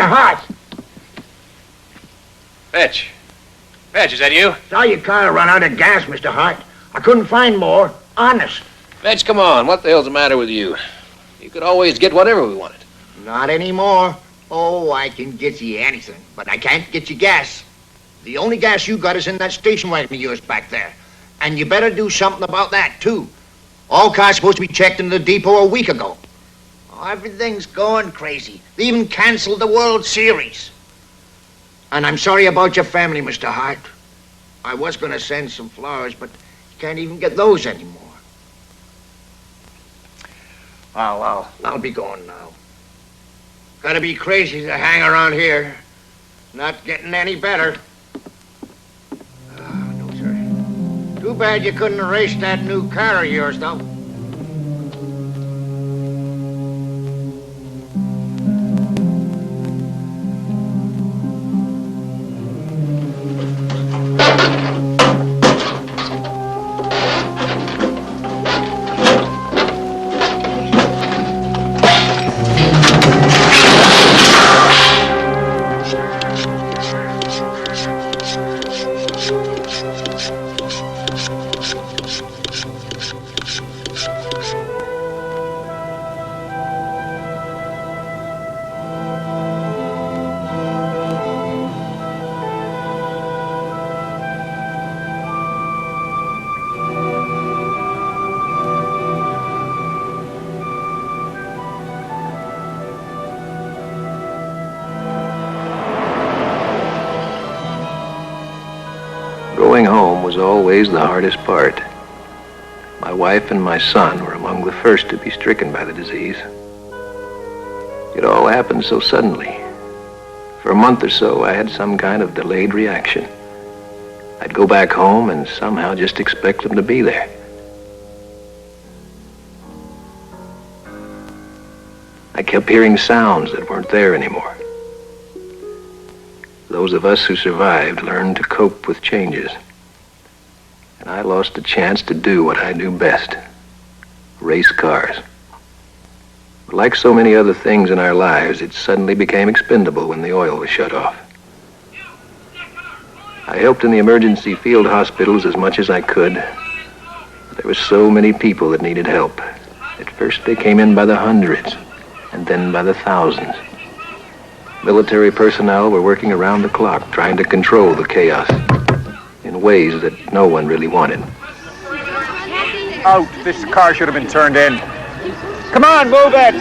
Hart. Fetch. Fetch, is that you? Saw your car run out of gas, Mr. Hart. I couldn't find more. Honest. Fetch, come on. What the hell's the matter with you? You could always get whatever we wanted. Not anymore. Oh, I can get you anything, but I can't get you gas. The only gas you got is in that station wagon of yours back there. And you better do something about that, too. All cars supposed to be checked in the depot a week ago. Oh, everything's going crazy. They even canceled the World Series. And I'm sorry about your family, Mr. Hart. I was going to send some flowers, but you can't even get those anymore. Well, I'll be going now. Gotta be crazy to hang around here. Not getting any better. No, sir. Too bad you couldn't erase that new car of yours, though. Going home was always the hardest part. My wife and my son were among the first to be stricken by the disease. It all happened so suddenly. For a month or so, I had some kind of delayed reaction. I'd go back home and somehow just expect them to be there. I kept hearing sounds that weren't there anymore. Those of us who survived learned to cope with changes. And I lost the chance to do what I do best, race cars. But like so many other things in our lives, it suddenly became expendable when the oil was shut off. I helped in the emergency field hospitals as much as I could. There were so many people that needed help. At first they came in by the hundreds, and then by the thousands. Military personnel were working around the clock, trying to control the chaos in ways that no one really wanted. Out! This car should have been turned in. Come on, move it!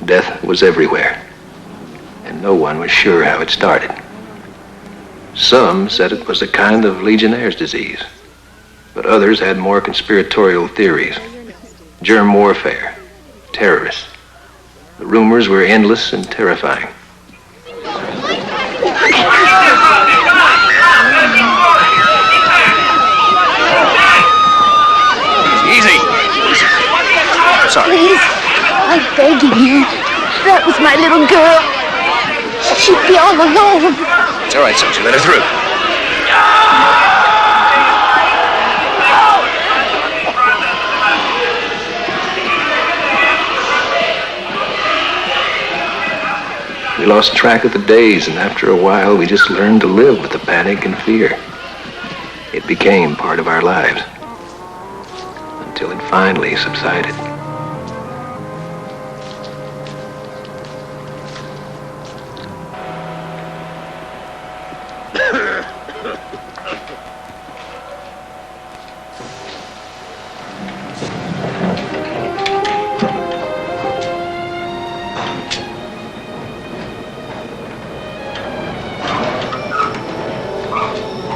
Death was everywhere, and no one was sure how it started. Some said it was a kind of Legionnaire's disease, but others had more conspiratorial theories. Germ warfare, terrorists. The rumors were endless and terrifying. Easy. Sorry. Please, I'm begging you. That was my little girl. She'd be all alone. It's all right, Susie. Let her through. We lost track of the days, and after a while, we just learned to live with the panic and fear. It became part of our lives, until it finally subsided.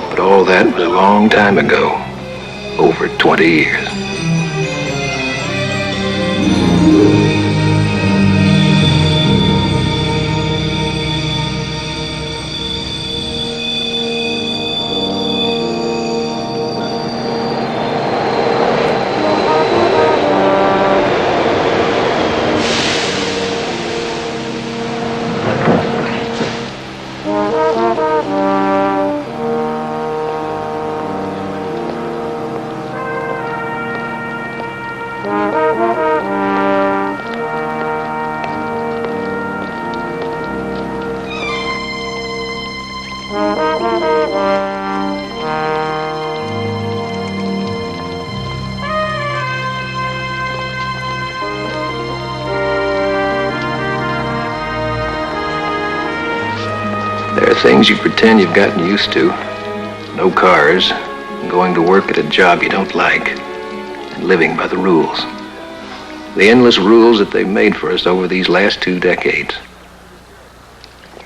But all that was a long time ago, over 20 years. things you pretend you've gotten used to. No cars, going to work at a job you don't like, and living by the rules. The endless rules that they've made for us over these last 2 decades.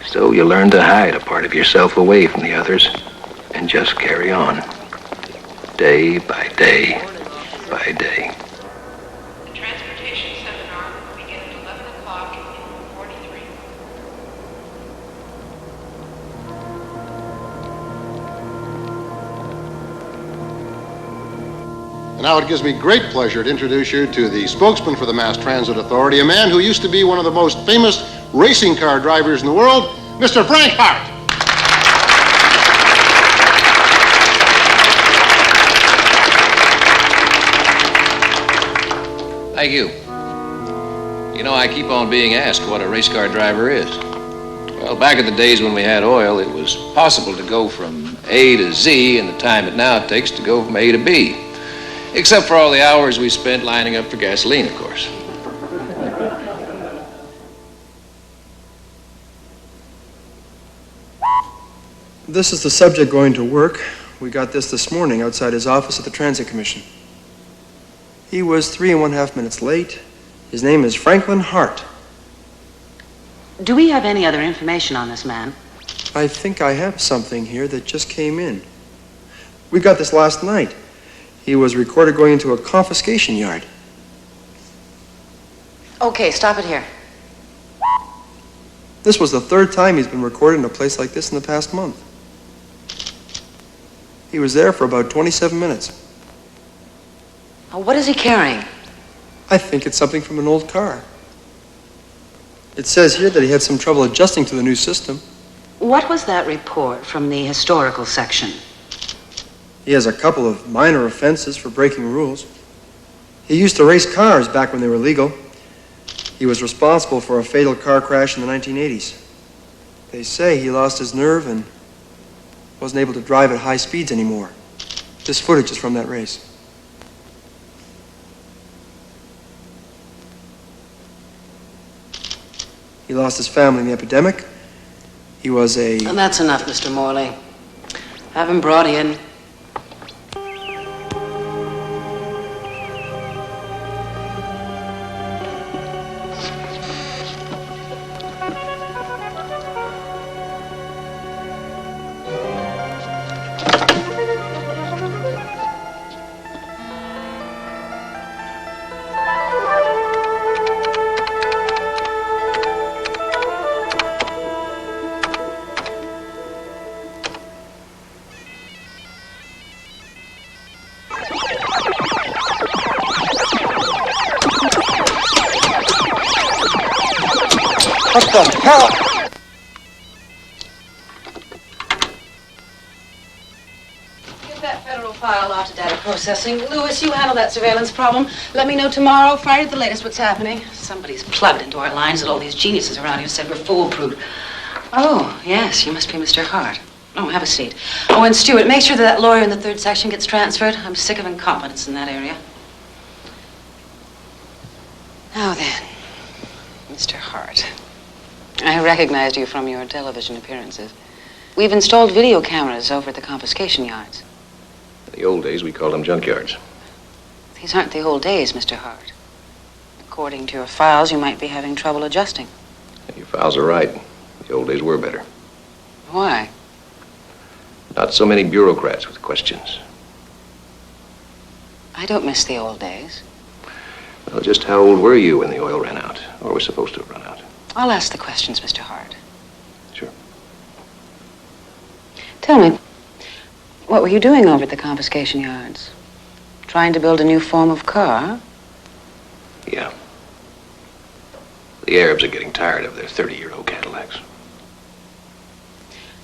So you learn to hide a part of yourself away from the others and just carry on. Day by day by day. The transportation seminar will begin at 11 o'clock in room 43. And now it gives me great pleasure to introduce you to the spokesman for the Mass Transit Authority, a man who used to be one of the most famous racing car drivers in the world, Mr. Frank Hart. Thank you. You know, I keep on being asked what a race car driver is. Well, back in the days when we had oil, it was possible to go from A to Z in the time it now takes to go from A to B. Except for all the hours we spent lining up for gasoline, of course. This is the subject going to work. We got this morning outside his office at the Transit Commission. He was 3½ minutes late. His name is Franklin Hart. Do we have any other information on this man? I think I have something here that just came in. We got this last night. He was recorded going into a confiscation yard. Okay, stop it here. This was the 3rd time he's been recorded in a place like this in the past month. He was there for about 27 minutes. What is he carrying? I think it's something from an old car. It says here that he had some trouble adjusting to the new system. What was that report from the historical section? He has a couple of minor offenses for breaking rules. He used to race cars back when they were legal. He was responsible for a fatal car crash in the 1980s. They say he lost his nerve and wasn't able to drive at high speeds anymore. This footage is from that race. He lost his family in the epidemic. He was a... And that's enough, Mr. Morley. Have him brought in. What the hell? Get that federal file off to data processing. Lewis, you handle that surveillance problem. Let me know tomorrow, Friday at the latest, what's happening. Somebody's plugged into our lines that all these geniuses around here said were foolproof. Oh, yes, you must be Mr. Hart. Oh, have a seat. Oh, and Stuart, make sure that lawyer in the 3rd section gets transferred. I'm sick of incompetence in that area. Now then, Mr. Hart. I recognized you from your television appearances. We've installed video cameras over at the confiscation yards. In the old days, we called them junkyards. These aren't the old days, Mr. Hart. According to your files, you might be having trouble adjusting. Your files are right. The old days were better. Why? Not so many bureaucrats with questions. I don't miss the old days. Well, just how old were you when the oil ran out? Or was supposed to have run out? I'll ask the questions, Mr. Hart. Sure. Tell me, what were you doing over at the confiscation yards? Trying to build a new form of car? Yeah. The Arabs are getting tired of their 30-year-old Cadillacs.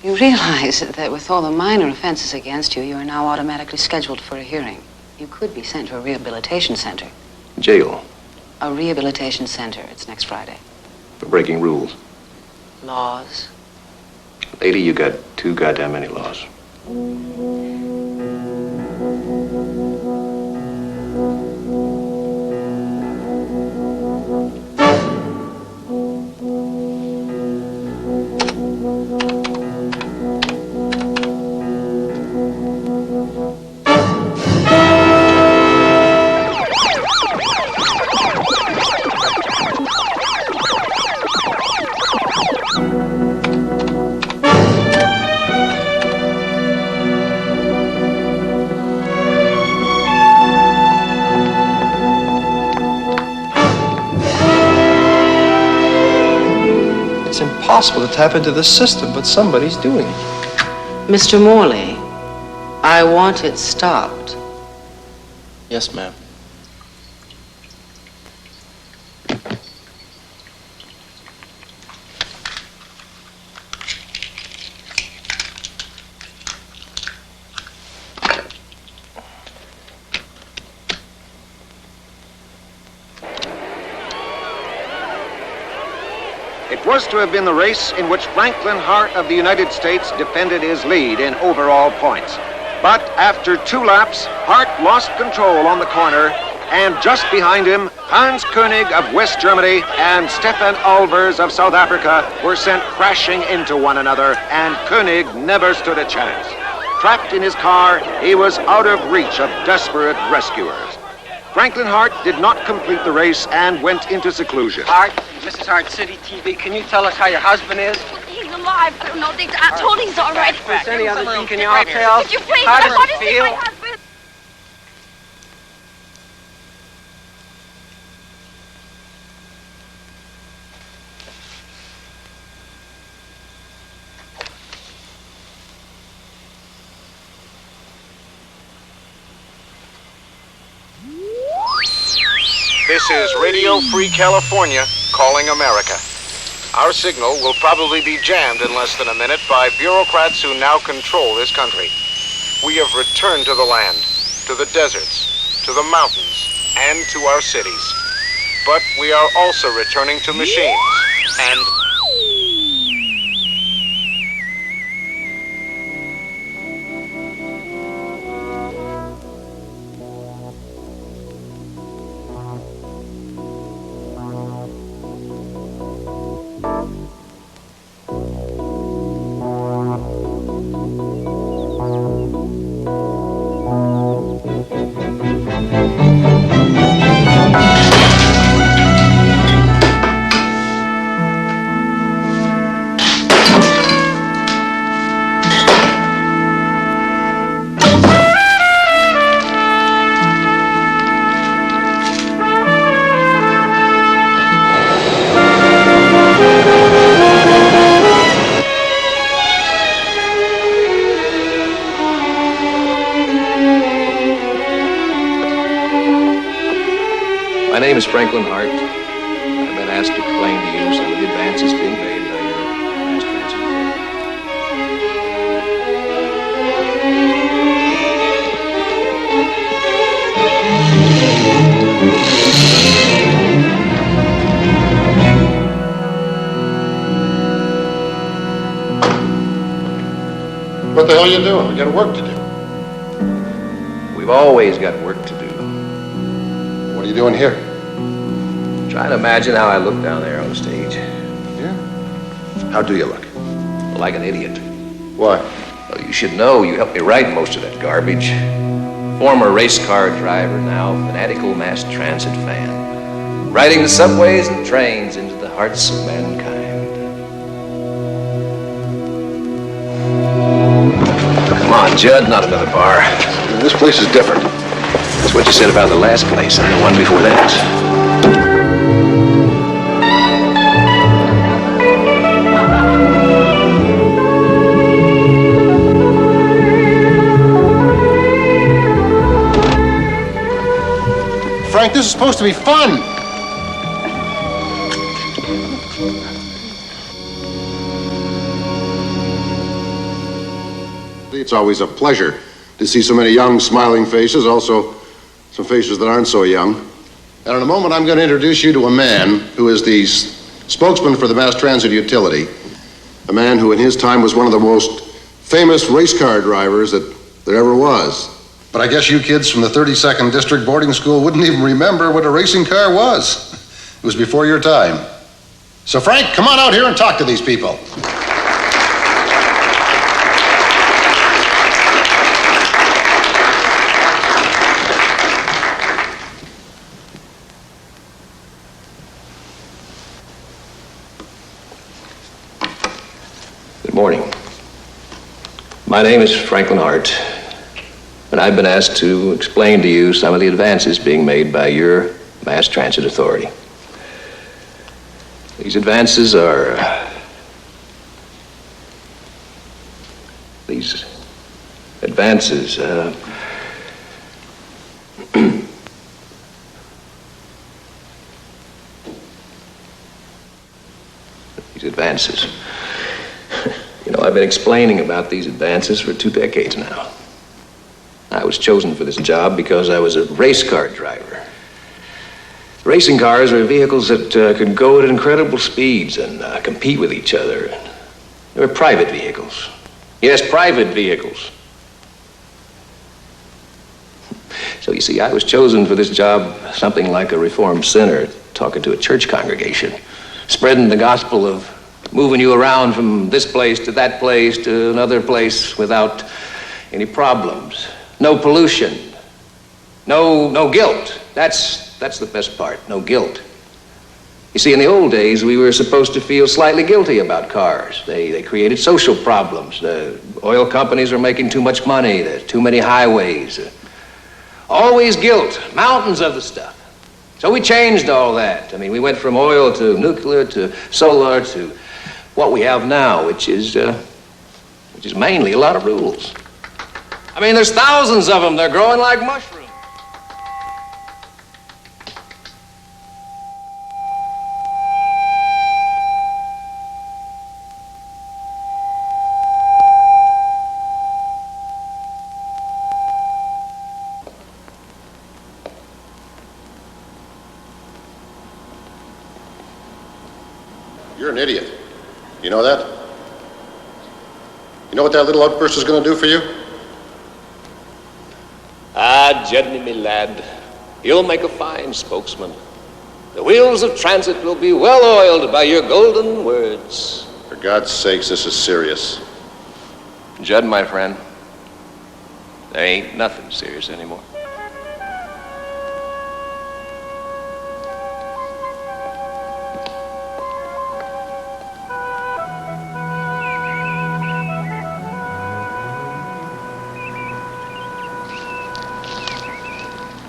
You realize that with all the minor offenses against you, you are now automatically scheduled for a hearing. You could be sent to a rehabilitation center. Jail. A rehabilitation center. It's next Friday. For breaking rules. Laws. Lady, you got too goddamn many laws. impossible to tap into this system, but somebody's doing it. Mr. Morley, I want it stopped. Yes, ma'am. It was to have been the race in which Franklin Hart of the United States defended his lead in overall points. But after 2 laps, Hart lost control on the corner, and just behind him, Hans Koenig of West Germany and Stefan Olvers of South Africa were sent crashing into one another, and Koenig never stood a chance. Trapped in his car, he was out of reach of desperate rescuers. Franklin Hart did not complete the race and went into seclusion. Hart, Mrs. Hart, City TV, can you tell us how your husband is? He's alive. I don't know. They told he's all right. If there's any other thing, can you all tell? Could you please? How I does want it to see feel? my husband. This is Radio Free California calling America. Our signal will probably be jammed in less than a minute by bureaucrats who now control this country. We have returned to the land, to the deserts, to the mountains, and to our cities. But we are also returning to machines and... My name is Franklin Hart. I've been asked to explain to you some of the advances being made by your mass transit authority. What the hell are you doing? We got work to do. We've always got work to do. What are you doing here? Trying to imagine how I look down there on the stage. Yeah? How do you look? Like an idiot. Why? Well, you should know you helped me write most of that garbage. Former race car driver, now fanatical mass transit fan. Riding the subways and trains into the hearts of mankind. Come on, Judd, not another bar. This place is different. That's what you said about the last place and the one before that. Frank, this is supposed to be fun. It's always a pleasure to see so many young, smiling faces, also some faces that aren't so young. And in a moment, I'm going to introduce you to a man who is the spokesman for the mass transit utility, a man who in his time was one of the most famous race car drivers that there ever was. But I guess you kids from the 32nd District Boarding School wouldn't even remember what a racing car was. It was before your time. So Frank, come on out here and talk to these people. Good morning. My name is Franklin Hart, and I've been asked to explain to you some of the advances being made by your mass transit authority. These advances are these advances, these advances. You know, I've been explaining about these advances for 2 decades now. I was chosen for this job because I was a race car driver. Racing cars are vehicles that could go at incredible speeds and compete with each other. They were private vehicles. Yes, private vehicles. So you see, I was chosen for this job something like a reformed sinner talking to a church congregation, spreading the gospel of moving you around from this place to that place to another place without any problems. No pollution. No guilt. That's the best part, no guilt. You see, in the old days, we were supposed to feel slightly guilty about cars. They created social problems. The oil companies are making too much money. There's too many highways. Always guilt, mountains of the stuff. So we changed all that. I mean, we went from oil to nuclear to solar to what we have now, which is mainly a lot of rules. I mean, there's thousands of them. They're growing like mushrooms. You're an idiot. You know that? You know what that little outburst is going to do for you? Ah, Jedney, me lad, you'll make a fine spokesman. The wheels of transit will be well oiled by your golden words. For God's sakes, this is serious. Judd, my friend, there ain't nothing serious anymore.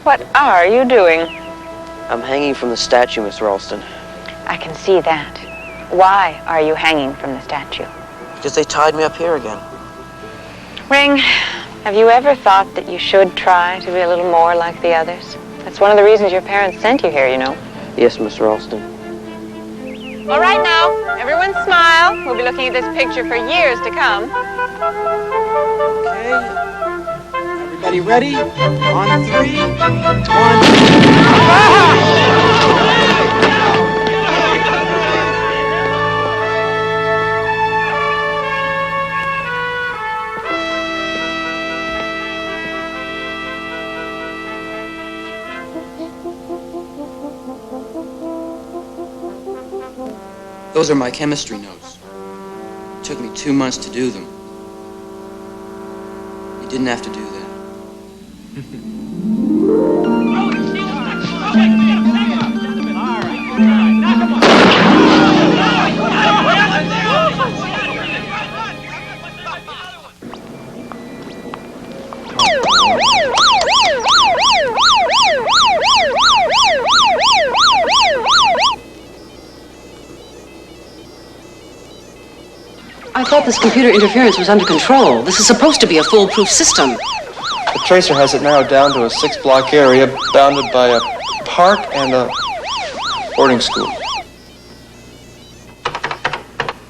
What are you doing? I'm hanging from the statue, Miss Ralston. I can see that. Why are you hanging from the statue? Because they tied me up here again. Ring, have you ever thought that you should try to be a little more like the others? That's one of the reasons your parents sent you here, you know. Yes, Miss Ralston. All right now, everyone smile. We'll be looking at this picture for years to come. Okay. Everybody ready? On 3, 1. Those are my chemistry notes. It took me 2 months to do them. You didn't have to do that. I thought this computer interference was under control. This is supposed to be a foolproof system. The tracer has it narrowed down to a 6-block area bounded by a park and a boarding school.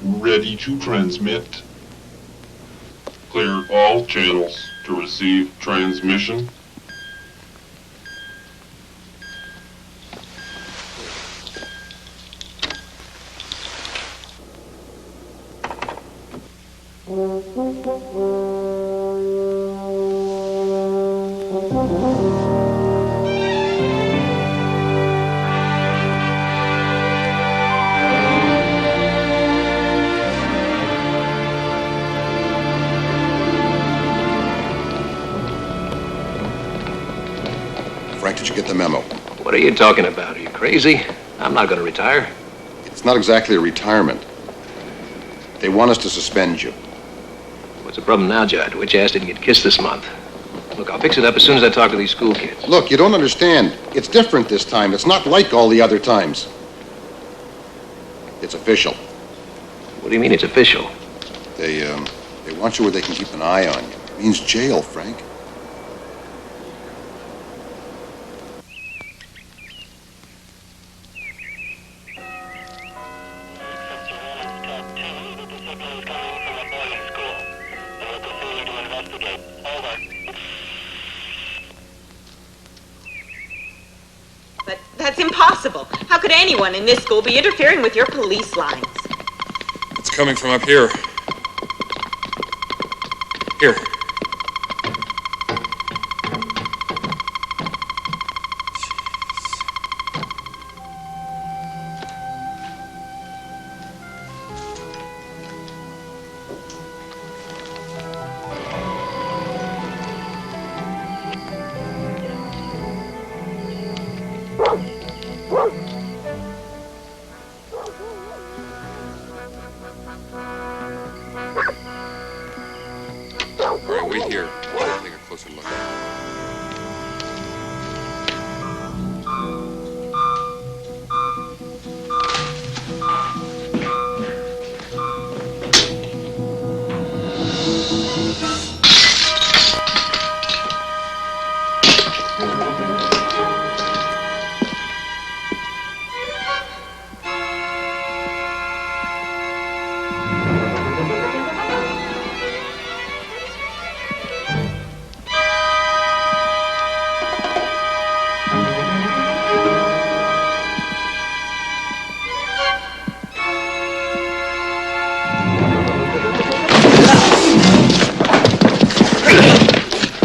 Ready to transmit. Clear all channels to receive transmission. Frank, did you get the memo? What are you talking about? Are you crazy? I'm not going to retire. It's not exactly a retirement. They want us to suspend you. What's the problem now, Judd? Which ass didn't get kissed this month? Look, I'll fix it up as soon as I talk to these school kids. Look, you don't understand. It's different this time. It's not like all the other times. It's official. What do you mean it's official? They They want you where they can keep an eye on you. It means jail, Frank. But that's impossible. How could anyone in this school be interfering with your police lines? It's coming from up here. Here. Wait here. I'll take a closer look.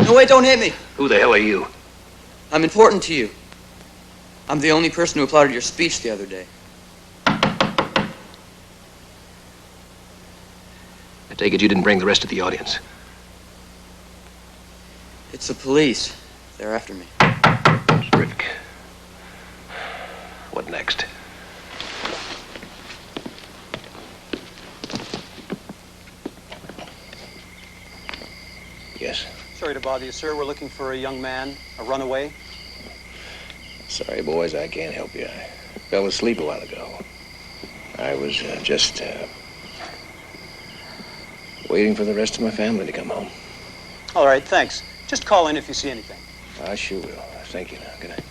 No, wait, don't hit me. Who the hell are you? I'm important to you. I'm the only person who applauded your speech the other day. I take it you didn't bring the rest of the audience. It's the police. They're after me. Rick. What next? Yes. Sorry to bother you, sir. We're looking for a young man, a runaway. Sorry, boys, I can't help you. I fell asleep a while ago. I was just waiting for the rest of my family to come home. All right, thanks. Just call in if you see anything. I sure will. Thank you now. Good night.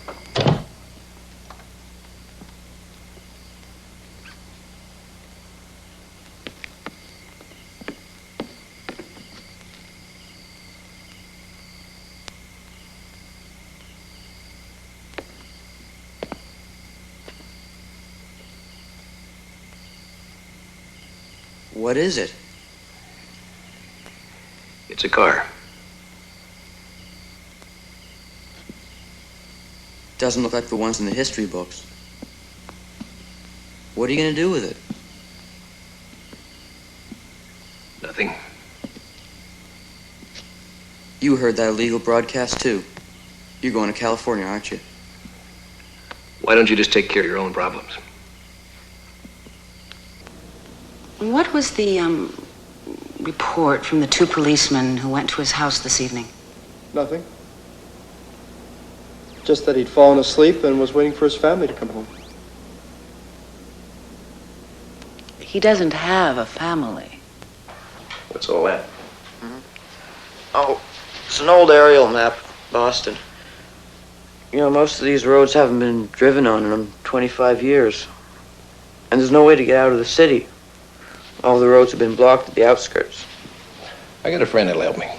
What is it? It's a car. Doesn't look like the ones in the history books. What are you going to do with it? Nothing. You heard that illegal broadcast, too. You're going to California, aren't you? Why don't you just take care of your own problems? What was the report from the two policemen who went to his house this evening? Nothing. Just that he'd fallen asleep and was waiting for his family to come home. He doesn't have a family. What's all that? Oh, it's an old aerial map of Boston. You know, most of these roads haven't been driven on in 25 years. And there's no way to get out of the city. All the roads have been blocked at the outskirts. I got a friend that'll help me.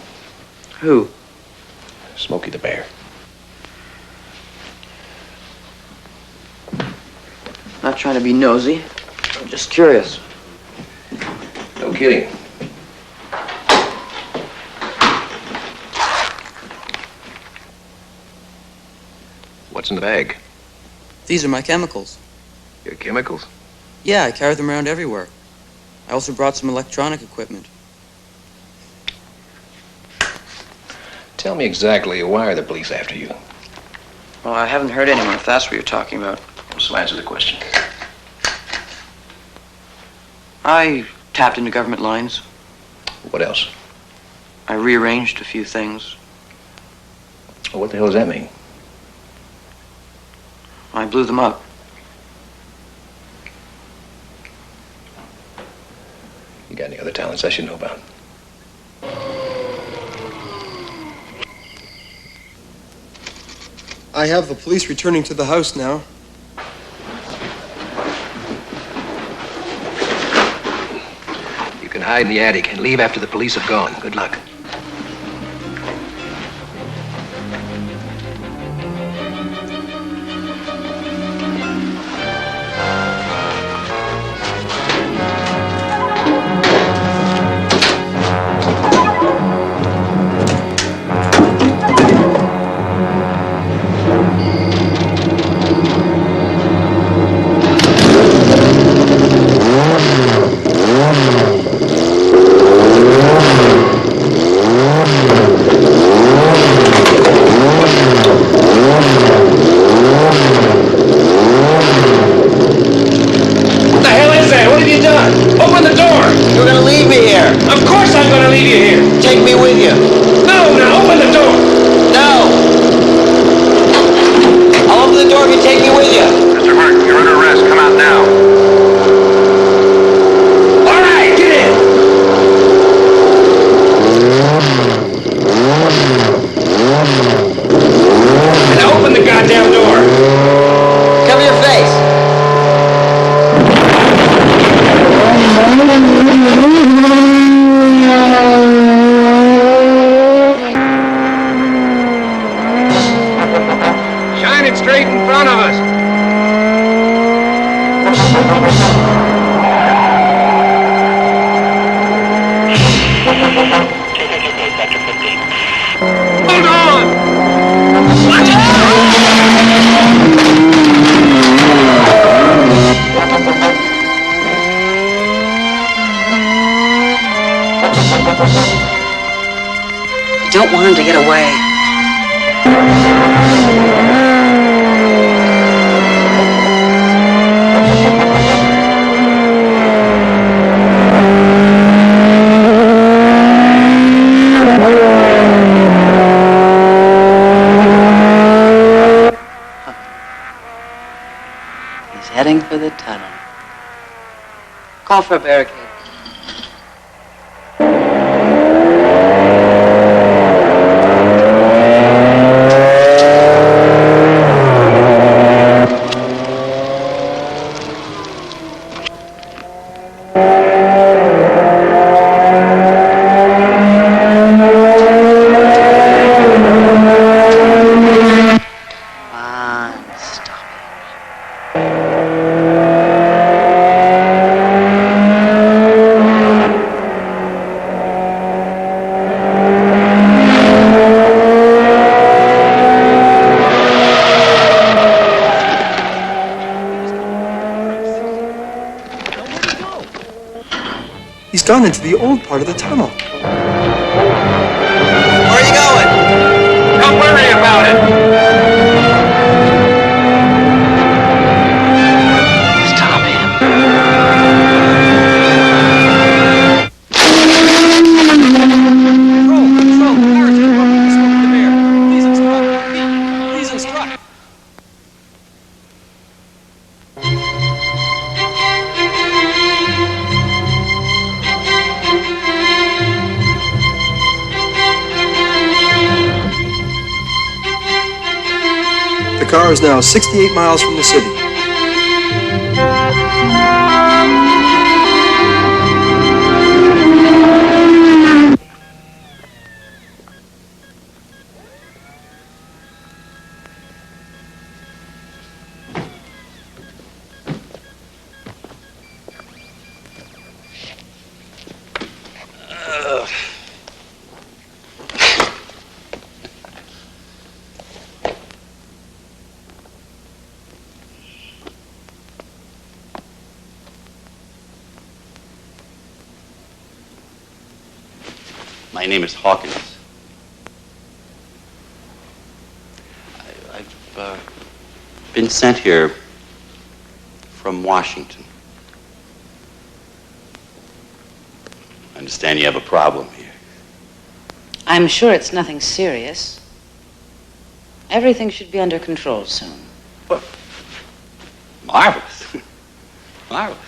Who? Smokey the Bear. Not trying to be nosy. I'm just curious. No kidding. What's in the bag? These are my chemicals. Your chemicals? Yeah, I carry them around everywhere. I also brought some electronic equipment. Tell me exactly, why are the police after you? Well, I haven't heard anyone, if that's what you're talking about. So answer the question. I tapped into government lines. What else? I rearranged a few things. Well, what the hell does that mean? I blew them up. You got any other talents I should know about? I have the police returning to the house now. You can hide in the attic and leave after the police have gone. Good luck. I don't want him to get away. He's heading for the tunnel. Call for a barricade. He's gone into the old part of the tunnel. Where are you going? Don't worry about it. Stop him. Control, Harris, you're working the smoke of the bear. Please instruct. Please instruct. The car is now 68 miles from the city. My name is Hawkins. I've been sent here from Washington. I understand you have a problem here. I'm sure it's nothing serious. Everything should be under control soon. Marvelous. Marvelous.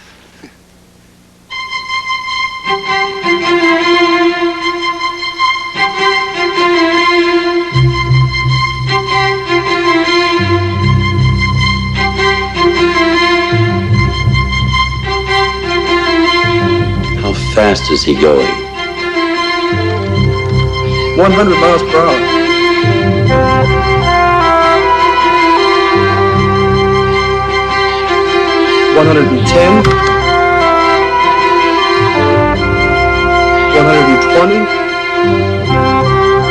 fast is he going? 100 miles per hour. $110, $120,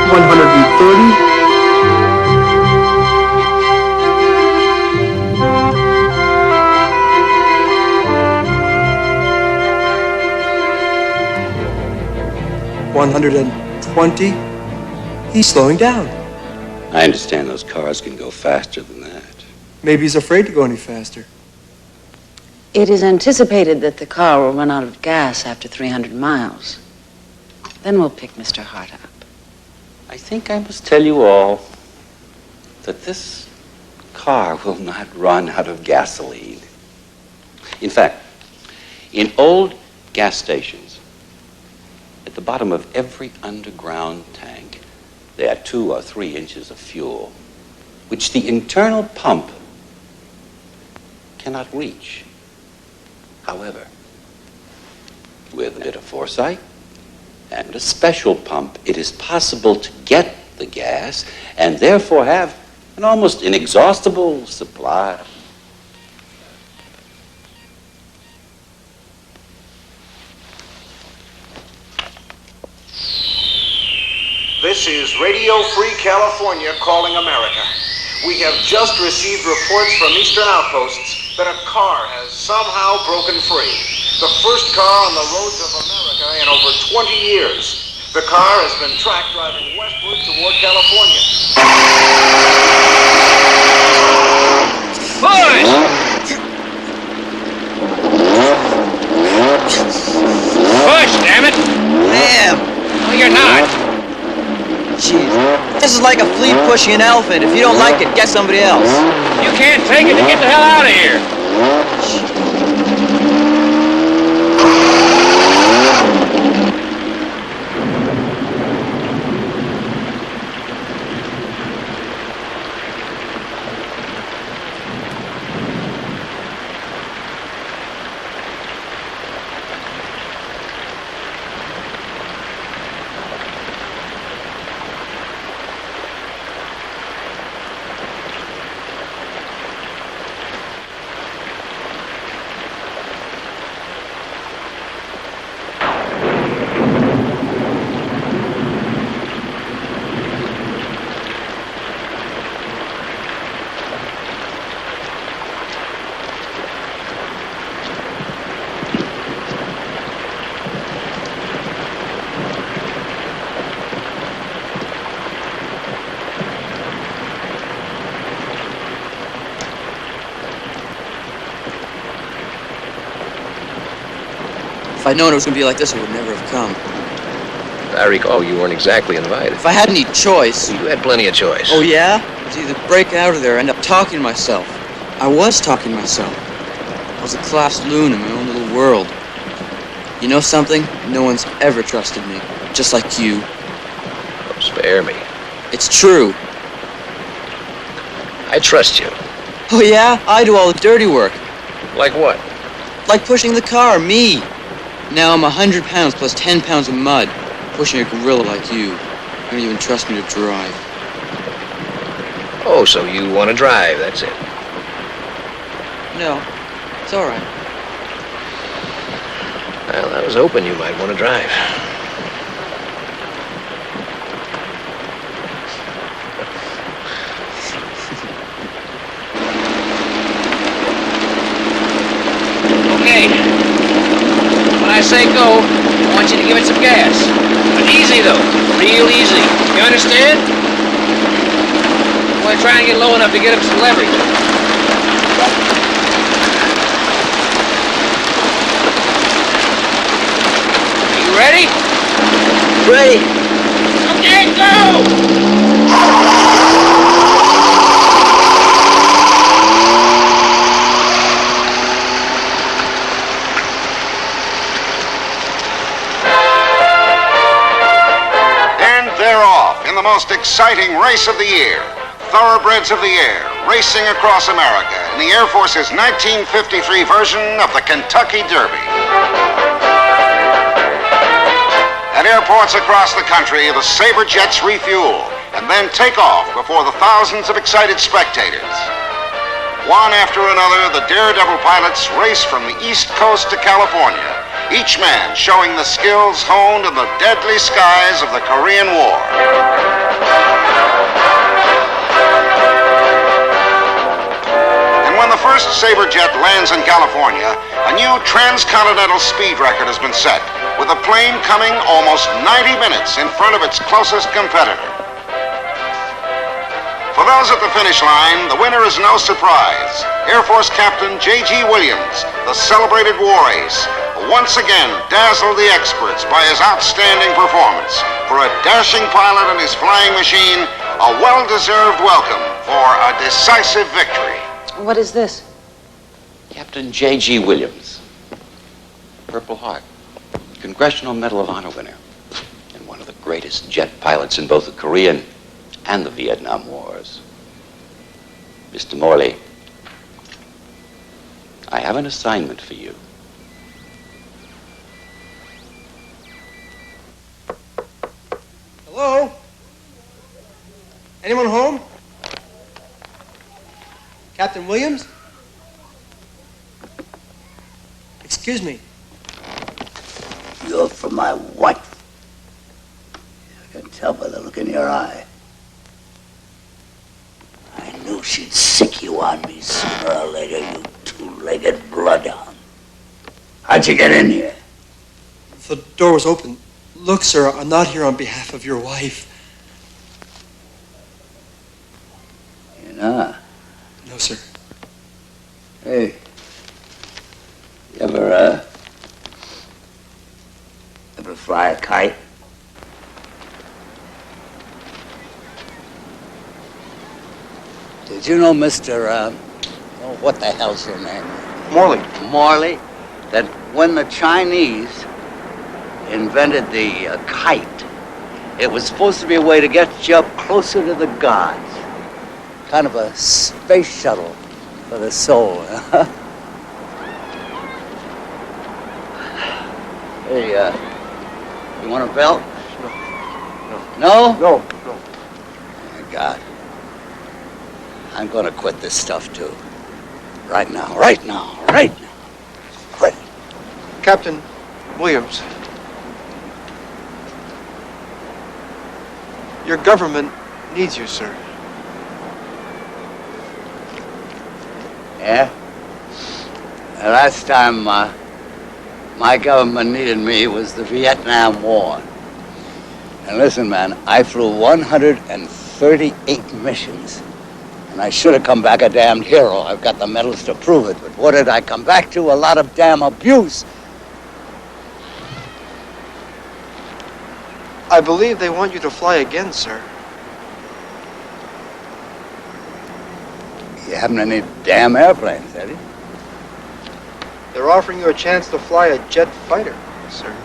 $130. $120. He's slowing down. I understand those cars can go faster than that. Maybe he's afraid to go any faster. It is anticipated that the car will run out of gas after 300 miles. Then we'll pick Mr. Hart up. I think I must tell you all that this car will not run out of gasoline. In fact, in old gas stations, at the bottom of every underground tank, there are 2 or 3 inches of fuel, which the internal pump cannot reach. However, with a bit of foresight and a special pump, it is possible to get the gas and therefore have an almost inexhaustible supply. This is Radio Free California calling America. We have just received reports from eastern outposts that a car has somehow broken free. The first car on the roads of America in over 20 years. The car has been tracked driving westward toward California. Push, damn it! Damn! No, you're not. Jeez. This is like a flea pushing an elephant. If you don't like it, get somebody else. You can't take it, then get the hell out of here. If I'd known it was going to be like this, I would never have come. I recall you weren't exactly invited. If I had any choice... You had plenty of choice. Oh, yeah? It was either break out of there or end up talking to myself. I was talking to myself. I was a class loon in my own little world. You know something? No one's ever trusted me. Just like you. Oh, spare me. It's true. I trust you. Oh, yeah? I do all the dirty work. Like what? Like pushing the car, me. Now I'm 100 pounds plus 10 pounds of mud. Pushing a gorilla like you. You don't even trust me to drive. Oh, so you want to drive, that's it. No, it's all right. Well, I was hoping you might want to drive. Okay. When I say go, I want you to give it some gas. But easy, though. Real easy. You understand? I want to try and get low enough to get him some leverage. Are you ready? Ready. Okay, go! In the most exciting race of the year, Thoroughbreds of the Air, racing across America in the Air Force's 1953 version of the Kentucky Derby. At airports across the country, the Sabre jets refuel and then take off before the thousands of excited spectators. One after another, the daredevil pilots race from the East Coast to California, each man showing the skills honed in the deadly skies of the Korean War. And when the first Sabre jet lands in California, a new transcontinental speed record has been set, with the plane coming almost 90 minutes in front of its closest competitor. For those at the finish line, the winner is no surprise. Air Force Captain J.G. Williams, the celebrated war ace, once again dazzled the experts by his outstanding performance. For a dashing pilot and his flying machine, a well-deserved welcome for a decisive victory. What is this? Captain J.G. Williams, Purple Heart, Congressional Medal of Honor winner, and one of the greatest jet pilots in both the Korean and the Vietnam Wars. Mr. Morley, I have an assignment for you. Hello? Anyone home? Captain Williams? Excuse me. You're for my wife. I can tell by the look in your eye. I knew she'd sick you on me sooner or later, you two-legged bloodhound. How'd you get in here? The door was open. Look, sir, I'm not here on behalf of your wife. You're not? No, sir. Hey, you ever fly a kite? Did you know, Mr. What the hell's your name? Morley. Morley, that when the Chinese invented the kite, it was supposed to be a way to get you up closer to the gods. Kind of a space shuttle for the soul. Hey, you want a belt? No. No? No? Oh, God. I'm gonna quit this stuff, too. Right now, right now, right now. Quit. Captain Williams. Your government needs you, sir. Yeah? The last time my government needed me was the Vietnam War. And listen, man, I flew 138 missions. And I should have come back a damned hero. I've got the medals to prove it. But what did I come back to? A lot of damn abuse. I believe they want you to fly again, sir. You haven't any damn airplanes, have you? They're offering you a chance to fly a jet fighter, sir.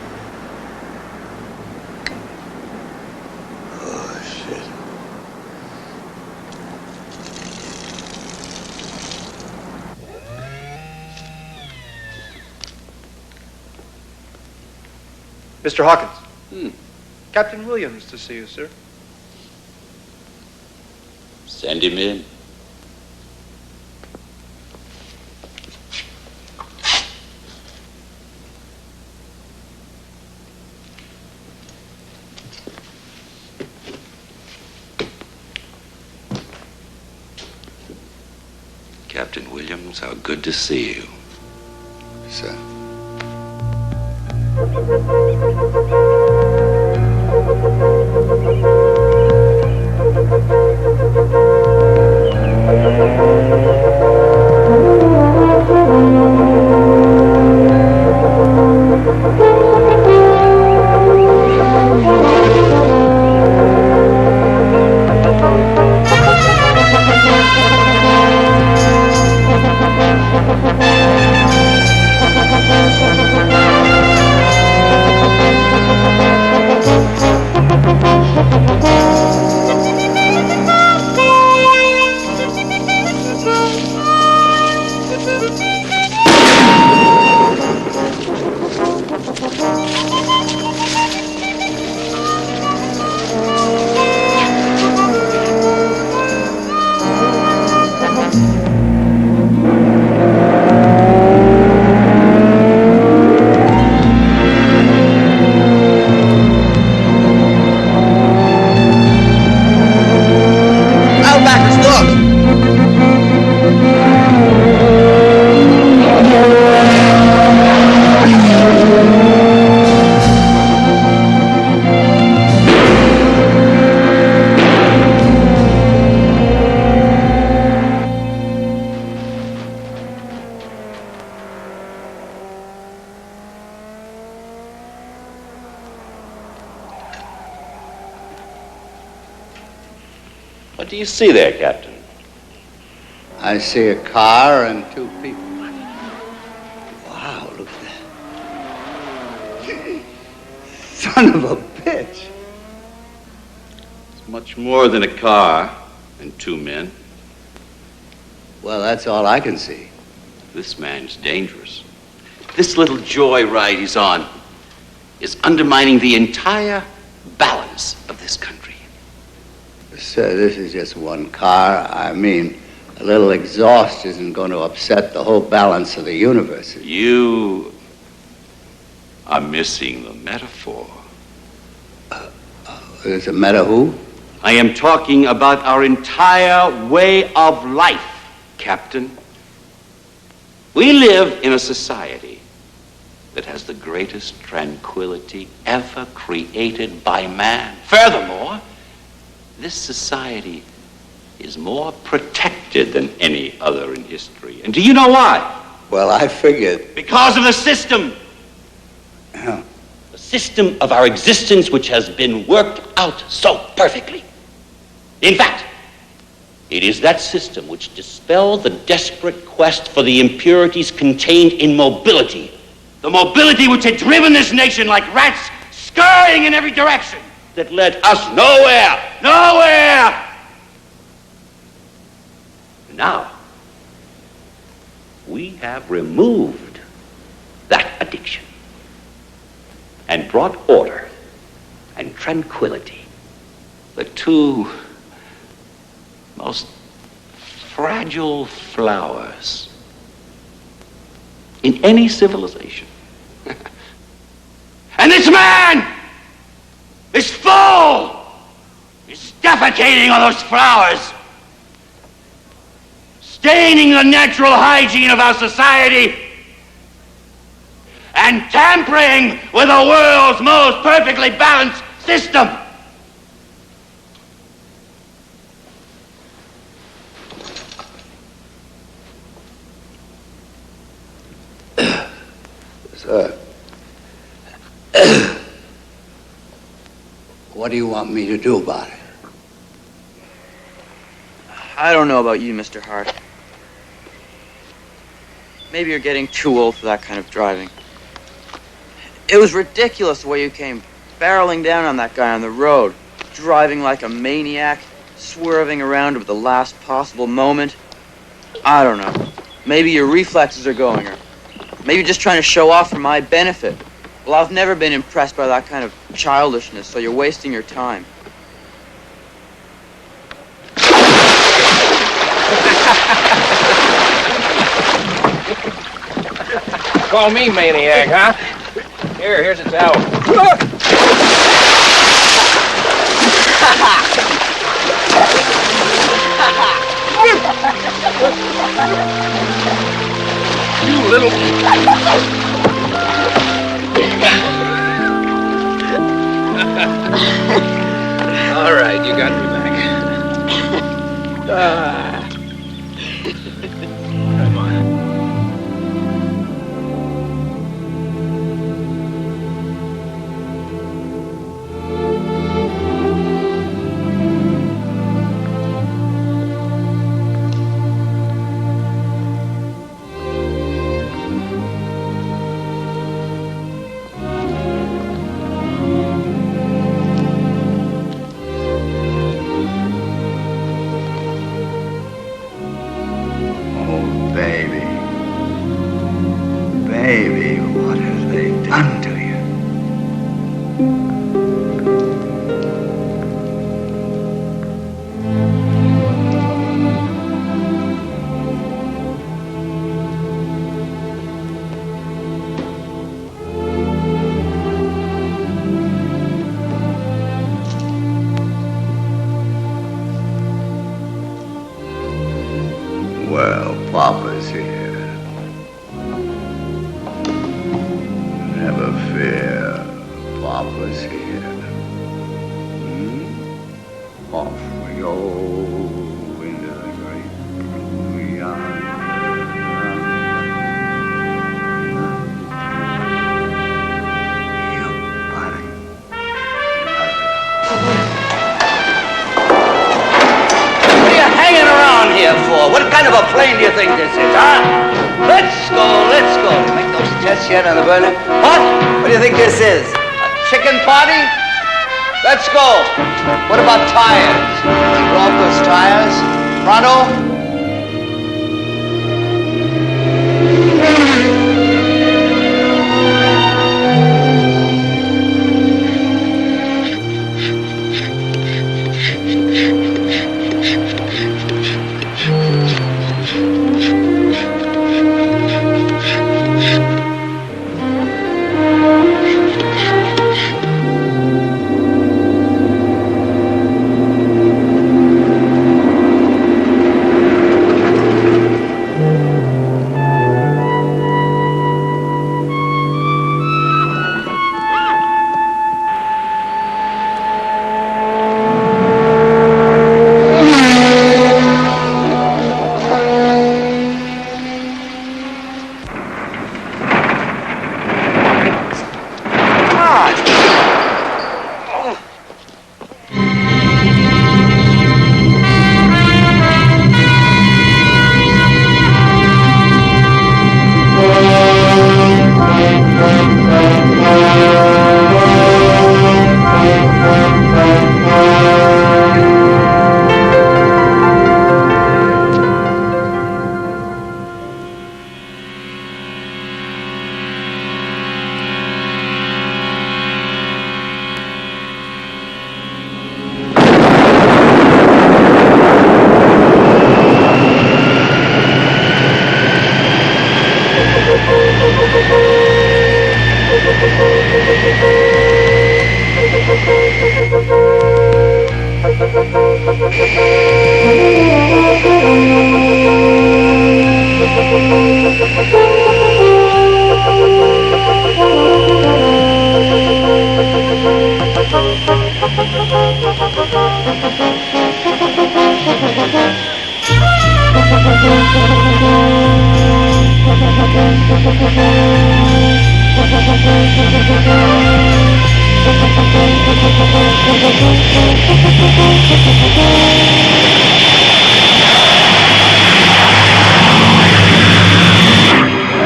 Oh, shit. Mr. Hawkins. Captain Williams to see you, sir. Send him in. Captain Williams, how good to see you. Sir. What do you see there, Captain? I see a car and two people. Wow, look at that. Son of a bitch. It's much more than a car and two men. Well, that's all I can see. This man's dangerous. This little joyride he's on is undermining the entire balance of this country. Sir, this is just one car. I mean, a little exhaust isn't going to upset the whole balance of the universe. You are missing the metaphor. Is it matter who? I am talking about our entire way of life, Captain. We live in a society that has the greatest tranquility ever created by man. Furthermore, this society is more protected than any other in history. And do you know why? Well, I figured. Because of the system. Yeah. The system of our existence which has been worked out so perfectly. In fact, it is that system which dispelled the desperate quest for the impurities contained in mobility. The mobility which had driven this nation like rats scurrying in every direction that led us nowhere. Now, we have removed that addiction and brought order and tranquility, the two most fragile flowers in any civilization. And this man, this fool, is defecating on those flowers, staining the natural hygiene of our society, and tampering with the world's most perfectly balanced system. Sir, what do you want me to do about it? I don't know about you, Mr. Hart. Maybe you're getting too old for that kind of driving. It was ridiculous the way you came barreling down on that guy on the road, driving like a maniac, swerving around at the last possible moment. I don't know. Maybe your reflexes are going, or maybe you're just trying to show off for my benefit. Well, I've never been impressed by that kind of childishness, so you're wasting your time. Call me maniac, huh? Here's a towel. You little... All right, you got me back. Come on. Baby, what have they done to you? Well, Papa's here. Never fear, Papa's here. Off we go into the great blue yonder. You buddy. kind of a plane do you think this is, huh? Let's go, let's go. You make those tests yet on the burner? What? What do you think this is? A chicken party? Let's go. What about tires? You blow up those tires? Pronto?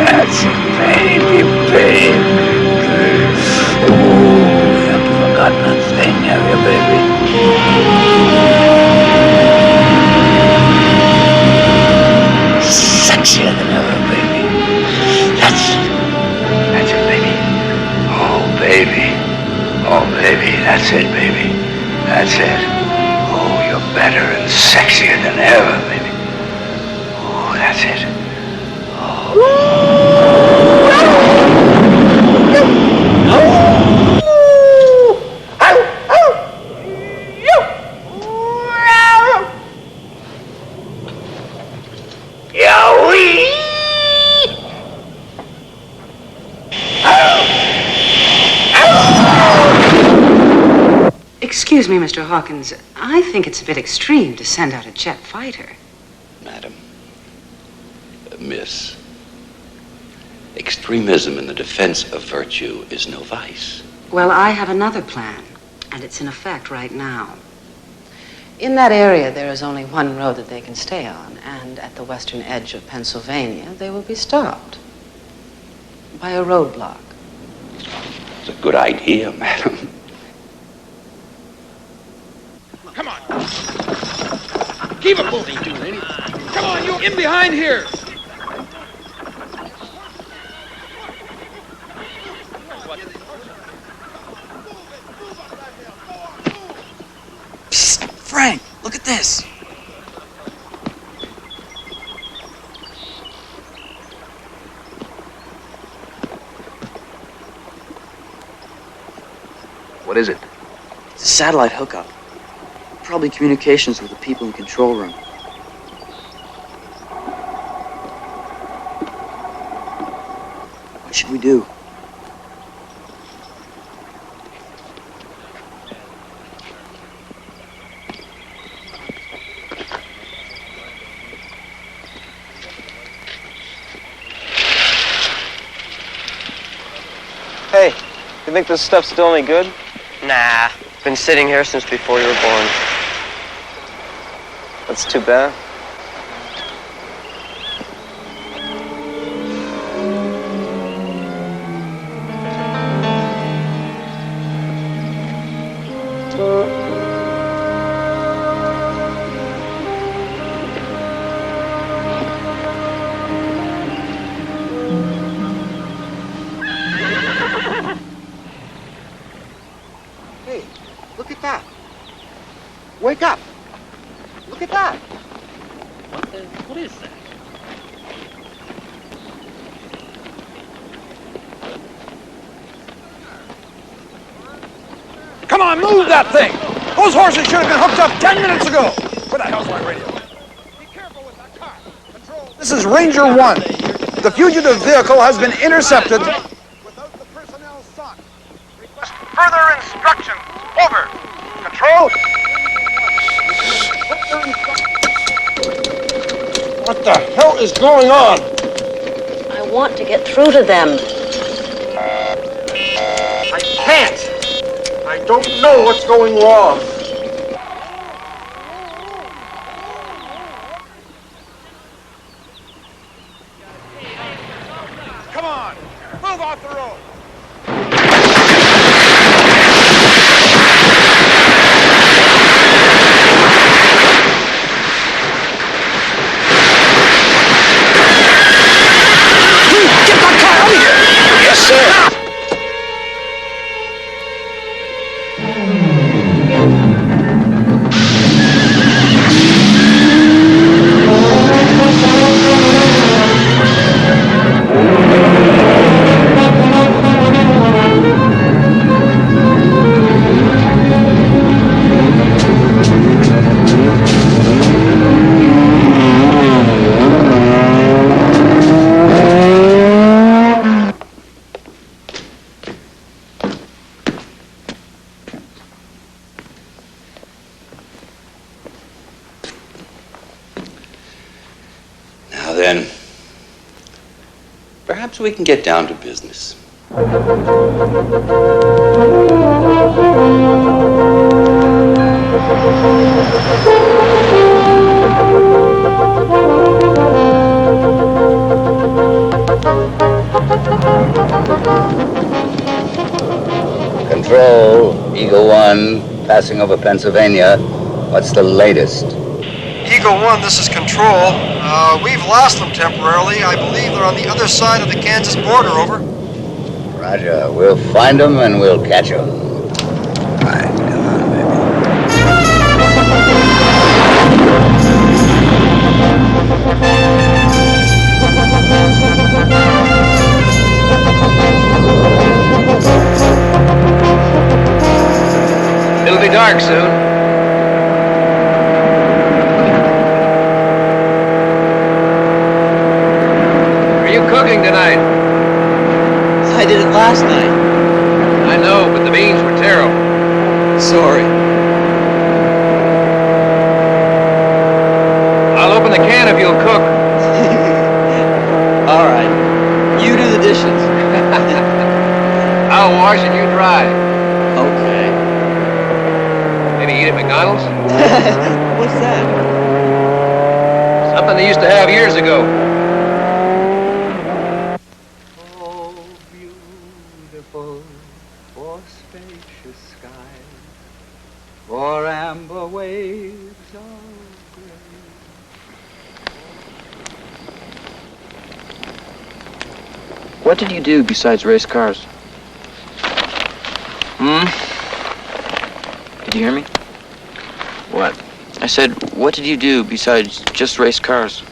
That's it, baby, baby. Oh, you haven't forgotten a thing, have you, baby? Sexier than ever, baby. That's it, baby. Oh, baby. Oh, baby, that's it, baby. That's it. Oh, you're better and sexier than ever, baby. Oh, that's it. Excuse me, Mr. Hawkins. I think it's a bit extreme to send out a jet fighter. Madam, Miss, extremism in the defense of virtue is no vice. Well, I have another plan, and it's in effect right now. In that area, there is only one road that they can stay on, and at the western edge of Pennsylvania, they will be stopped by a roadblock. It's a good idea, madam. Come on. Keep it moving, Dooley. Come on, you in behind here. Psst, Frank, look at this. What is it? It's a satellite hookup. Probably communications with the people in the control room. What should we do? Hey, you think this stuff's still any good? Nah, been sitting here since before you were born. That's too bad. Wake up. Look at that. What is that? Come on, move that thing. Those horses should have been hooked up 10 minutes ago. Where the hell's my radio? Be careful with that car. Control. This is Ranger 1. The fugitive vehicle has been intercepted. Without the personnel sought. Request further instructions. Over. Control. What the hell is going on? I want to get through to them. I can't. I don't know what's going wrong. Come on, move off the road. Get that car out of here! Yes, sir. Then, perhaps we can get down to business. Control, Eagle 1, passing over Pennsylvania. What's the latest? Eagle 1, this is Control. We've lost them temporarily. I believe they're on the other side of the Kansas border, over. Roger. We'll find them and we'll catch them. Right, come on, baby. It'll be dark soon. Cooking tonight. I did it last night. I know, but the beans were terrible. Sorry. I'll open the can if you'll cook. All right. You do the dishes. I'll wash and you dry. Okay. Maybe eat at McDonald's? What's that? Something they used to have years ago. What did you do besides race cars? Did you hear me? What? I said, what did you do besides just race cars?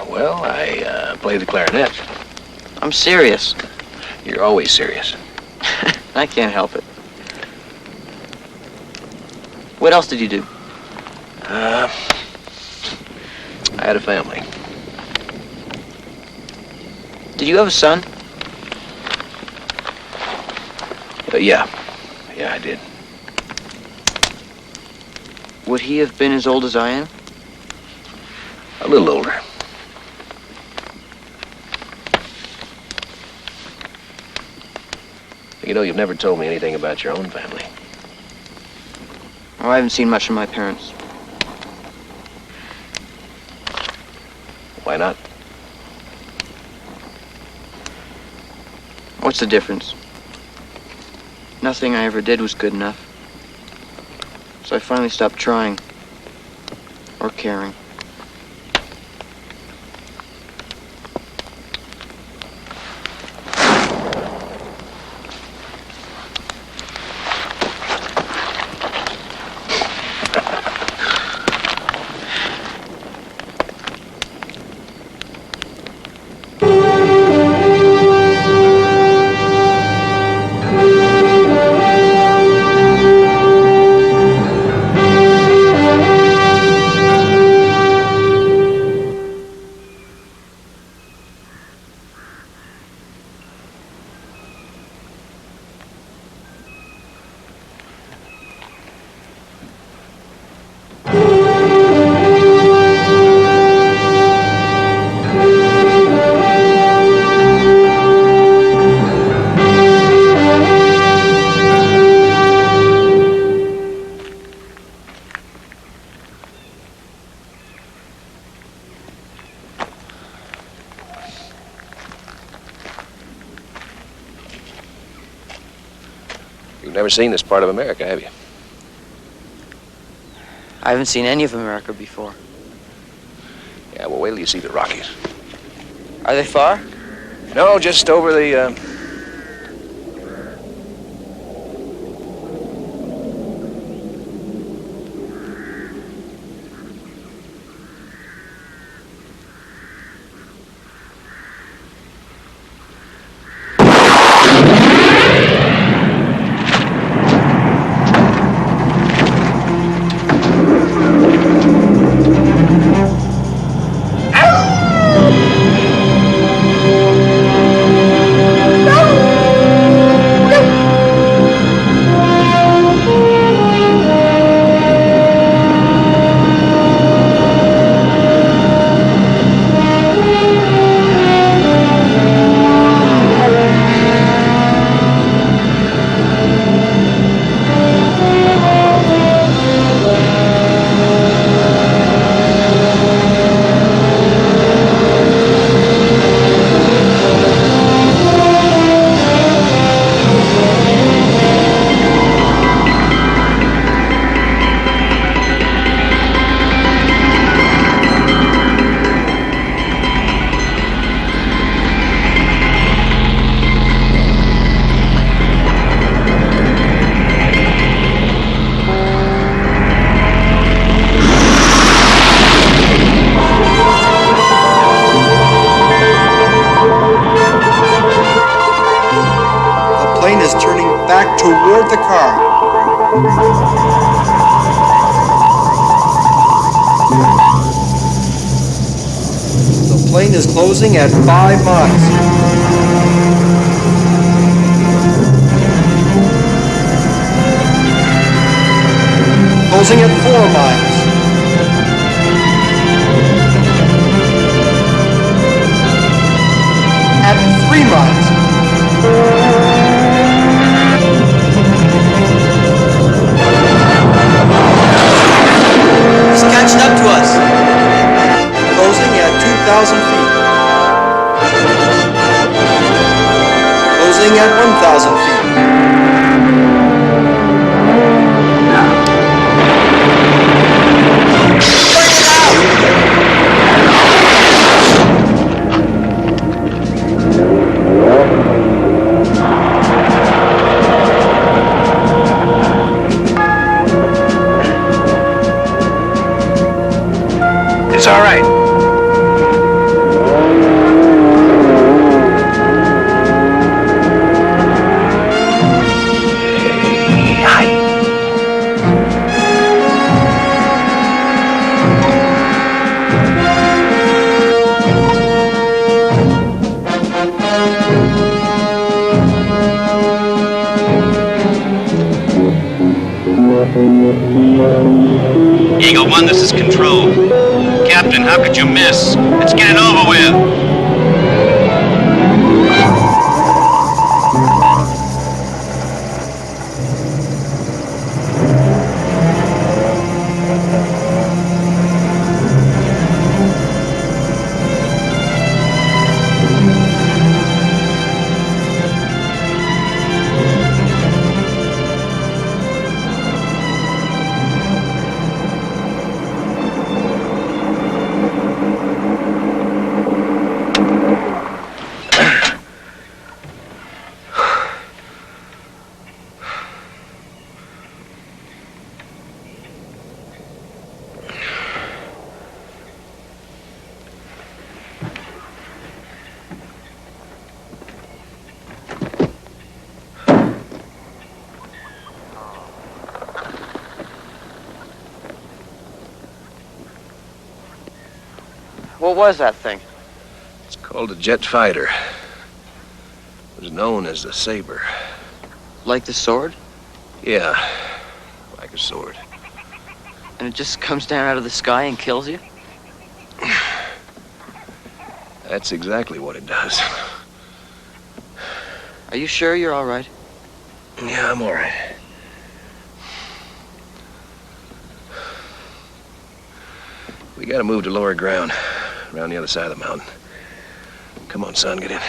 Well, I play the clarinet. I'm serious. You're always serious. I can't help it. What else did you do? I had a family. Did you have a son? Yeah, I did. Would he have been as old as I am? A little older. You know, you've never told me anything about your own family. Oh, I haven't seen much of my parents. Why not? What's the difference? Nothing I ever did was good enough. So I finally stopped trying. Or caring. You've never seen this part of America, have you? I haven't seen any of America before. Yeah, well, wait till you see the Rockies. Are they far? No, just over the, toward the car. The plane is closing at 5 miles. Closing at 4 miles. At 3 miles. It's catching up to us. Closing at 2,000 feet. Closing at 1,000 feet. It's all right. Eagle 1, this is Control. Captain, how could you miss? Let's get it over with. What was that thing? It's called a jet fighter. It was known as the Saber. Like the sword? Yeah, like a sword. And it just comes down out of the sky and kills you? That's exactly what it does. Are you sure you're all right? Yeah, I'm all right. We gotta move to lower ground, around the other side of the mountain. Come on, son, get in.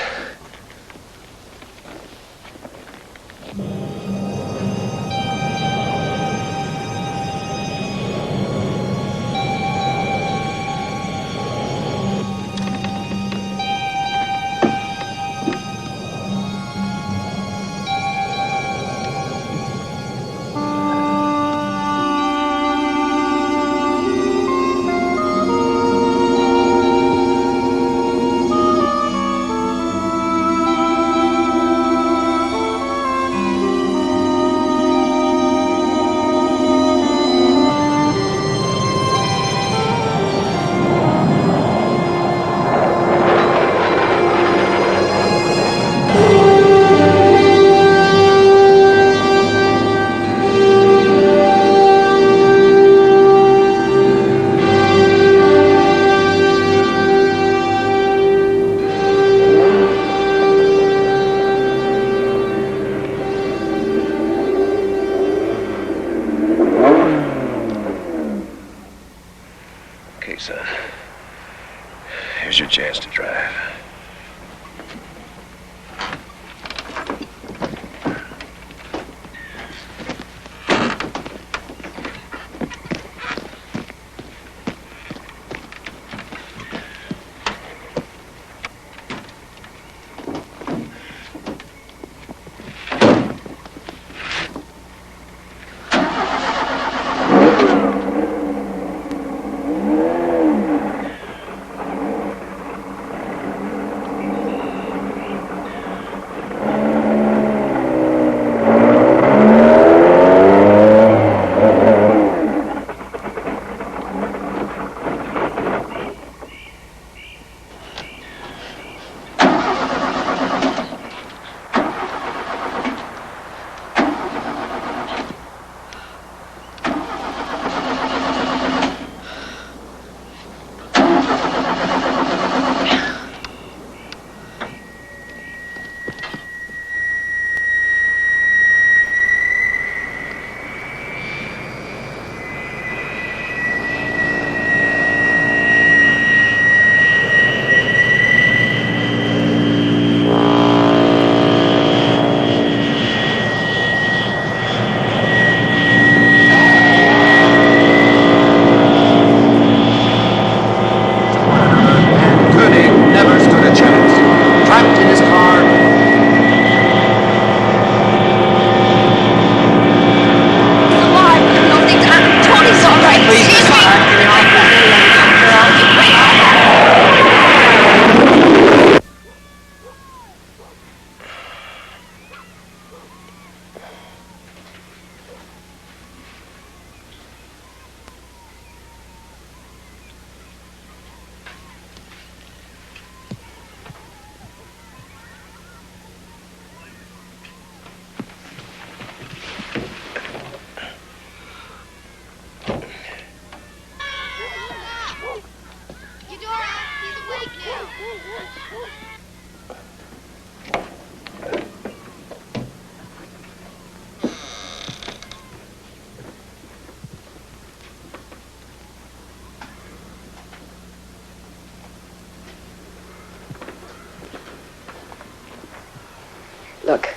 Look,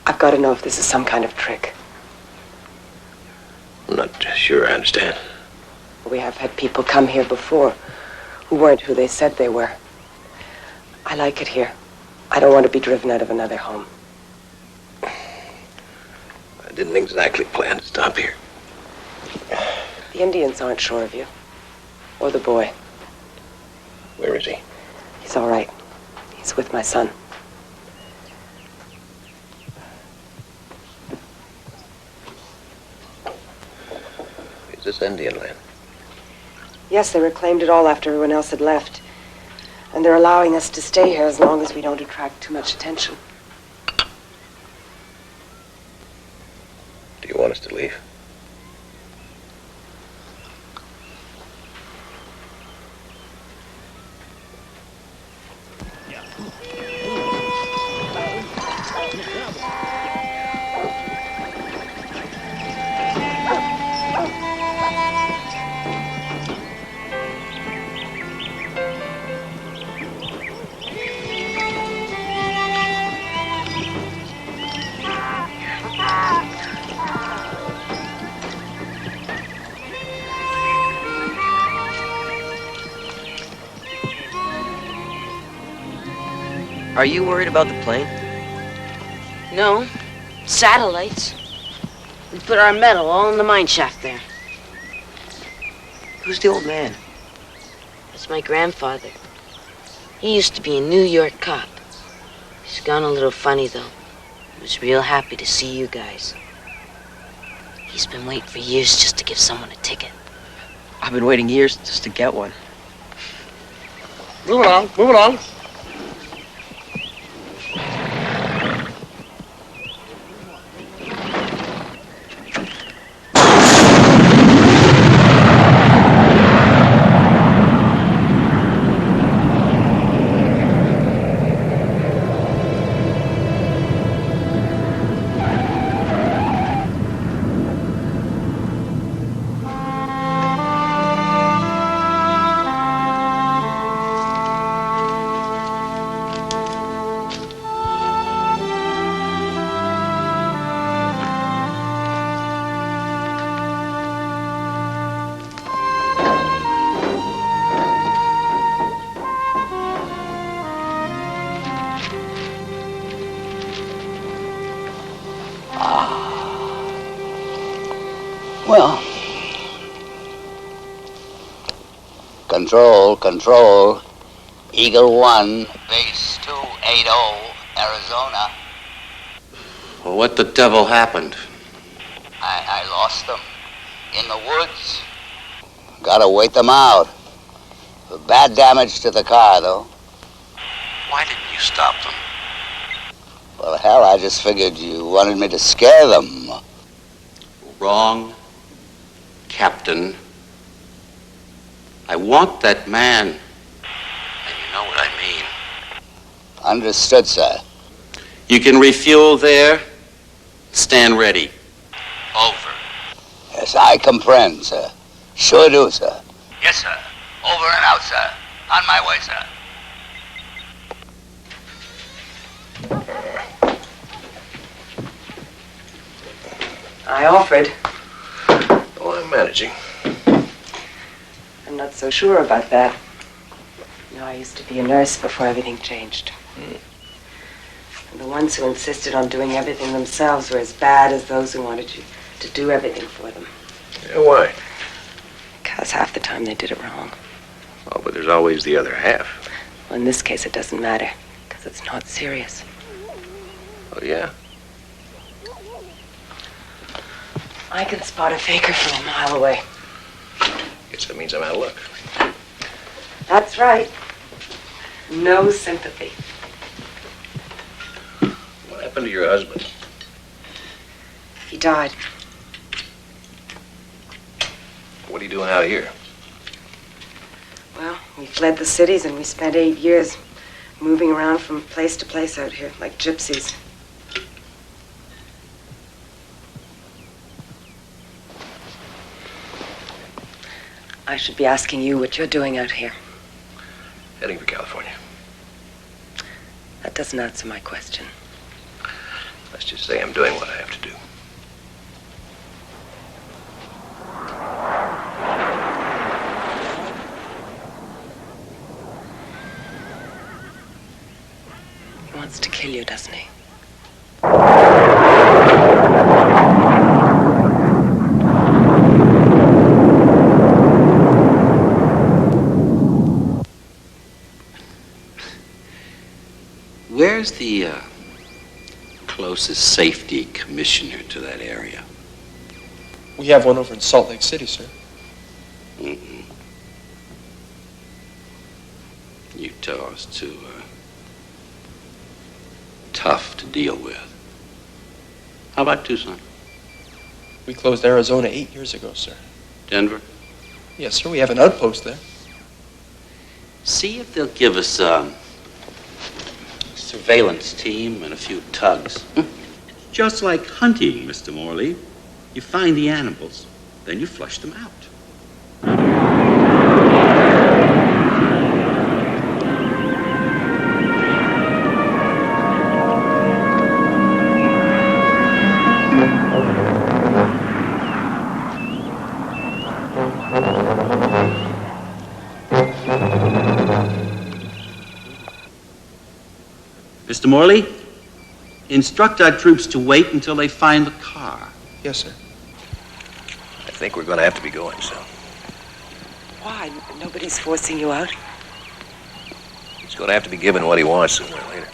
I've got to know if this is some kind of trick. I'm not sure I understand. We have had people come here before who weren't who they said they were. I like it here. I don't want to be driven out of another home. I didn't exactly plan to stop here. The Indians aren't sure of you. Or the boy. Where is he? He's all right. He's with my son. Is this Indian land? Yes, they reclaimed it all after everyone else had left. And they're allowing us to stay here as long as we don't attract too much attention. Do you want us to leave? Are you worried about the plane? No. Satellites. We put our metal all in the mine shaft there. Who's the old man? That's my grandfather. He used to be a New York cop. He's gone a little funny, though. He was real happy to see you guys. He's been waiting for years just to give someone a ticket. I've been waiting years just to get one. Move along, move along. Well. Control. Eagle 1, base 280, Arizona. Well, what the devil happened? I lost them. In the woods. Gotta wait them out. Bad damage to the car, though. Why didn't you stop them? Well, hell, I just figured you wanted me to scare them. Wrong, Captain. I want that man. And you know what I mean. Understood, sir. You can refuel there. Stand ready. Over. Yes, I comprehend, sir. Sure do, sir. Yes, sir. Over and out, sir. On my way, sir. I offered. Oh, I'm managing. I'm not so sure about that. You know, I used to be a nurse before everything changed. And the ones who insisted on doing everything themselves were as bad as those who wanted you to do everything for them. Yeah, why? Because half the time they did it wrong. Oh, but there's always the other half. Well, in this case, it doesn't matter, because it's not serious. Oh, yeah? I can spot a faker from a mile away. Guess that means I'm out of luck. That's right. No sympathy. What happened to your husband? He died. What are you doing out here? Well, we fled the cities and we spent 8 years moving around from place to place out here, like gypsies. I should be asking you what you're doing out here. Heading for California. That doesn't answer my question. Let's just say I'm doing what I have to do. He wants to kill you, doesn't he? Where's the closest safety commissioner to that area? We have one over in Salt Lake City, sir. Mm-mm. Utah's too tough to deal with. How about Tucson? We closed Arizona 8 years ago, sir. Denver? Yes, sir. We have an outpost there. See if they'll give us a surveillance team and a few tugs. Just like hunting, Mr. Morley. You find the animals, then you flush them out. Mr. Morley, instruct our troops to wait until they find the car. Yes, sir. I think we're going to have to be going soon. Why? Nobody's forcing you out. He's going to have to be given what he wants sooner or later.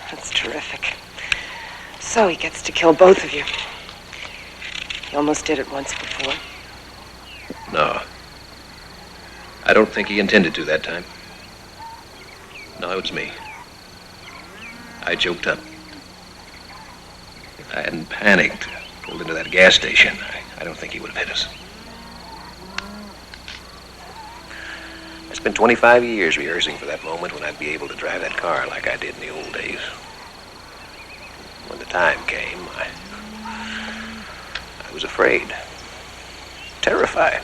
That's terrific. So he gets to kill both of you. He almost did it once before. No. I don't think he intended to that time. No, it was me. I choked up. If I hadn't panicked, pulled into that gas station, I don't think he would have hit us. I spent 25 years rehearsing for that moment when I'd be able to drive that car like I did in the old days. When the time came, I was afraid. Terrified.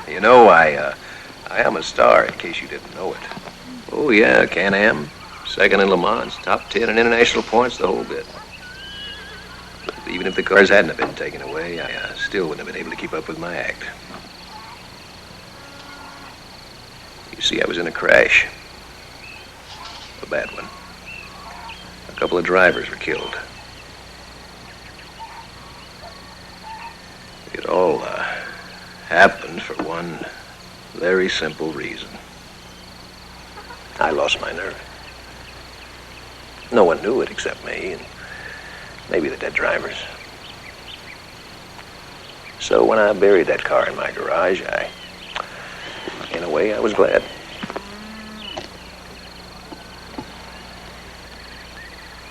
You know, I am a star, in case you didn't know it. Oh, yeah, Can-Am, second in Le Mans, top 10 in international points, the whole bit. But even if the cars hadn't have been taken away, I still wouldn't have been able to keep up with my act. You see, I was in a crash. A bad one. A couple of drivers were killed. It all happened for one very simple reason. I lost my nerve. No one knew it except me and maybe the dead drivers. So when I buried that car in my garage, in a way, I was glad.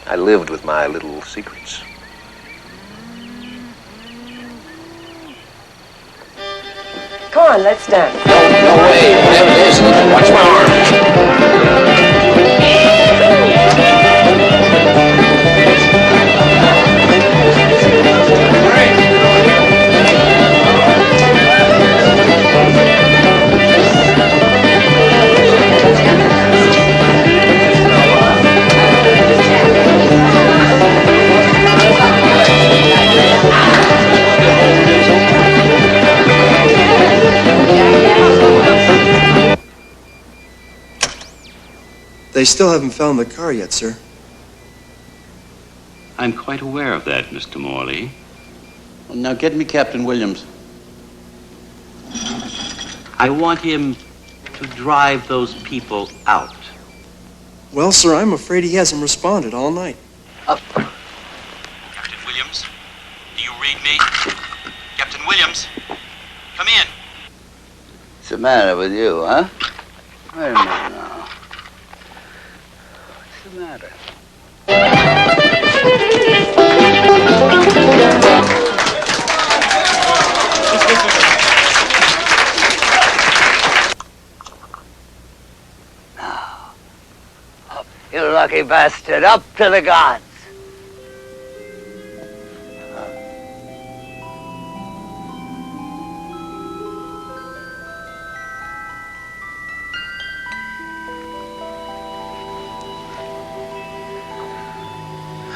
I lived with my little secrets. Come on, let's dance. No way. Whatever it is, watch my arm. They still haven't found the car yet, sir. I'm quite aware of that, Mr. Morley. Well, now get me Captain Williams. I want him to drive those people out. Well, sir, I'm afraid he hasn't responded all night. Captain Williams, do you read me? Captain Williams, come in. What's the matter with you, huh? Wait a minute now. What's the matter? Now, up, you lucky bastard, up to the gods.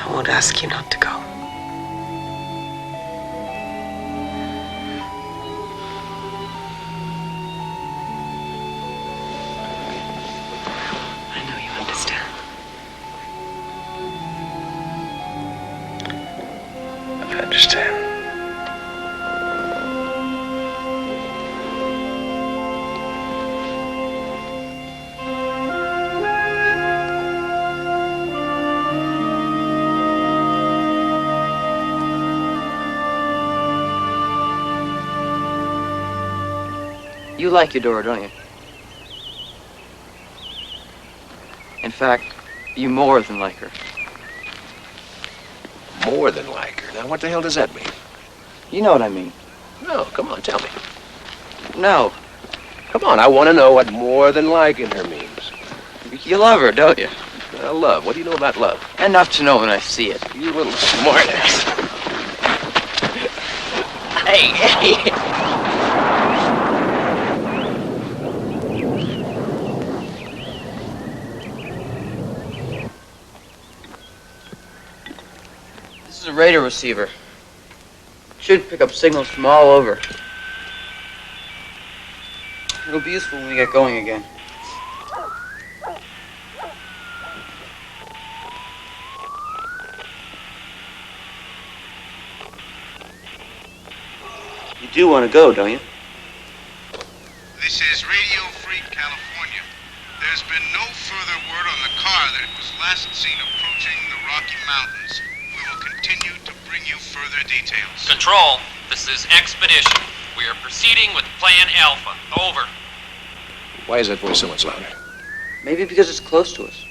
I won't ask you not to go. I know you understand. I understand. You like Eudora, don't you? In fact, you more than like her. More than like her. Now, what the hell does that mean? You know what I mean. No, come on, tell me. No. Come on, I want to know what more than liking her means. You love her, don't you? Love. What do you know about love? Enough to know when I see it. You little smartass. Hey. This is a radar receiver. Should pick up signals from all over. It'll be useful when we get going again. You do want to go, don't you? This is Radio Free California. There's been no further word on the car that was last seen approaching the Rocky Mountains. We will continue to bring you further details. Control, this is Expedition. We are proceeding with Plan Alpha. Over. Why is that voice so much louder? Maybe because it's close to us.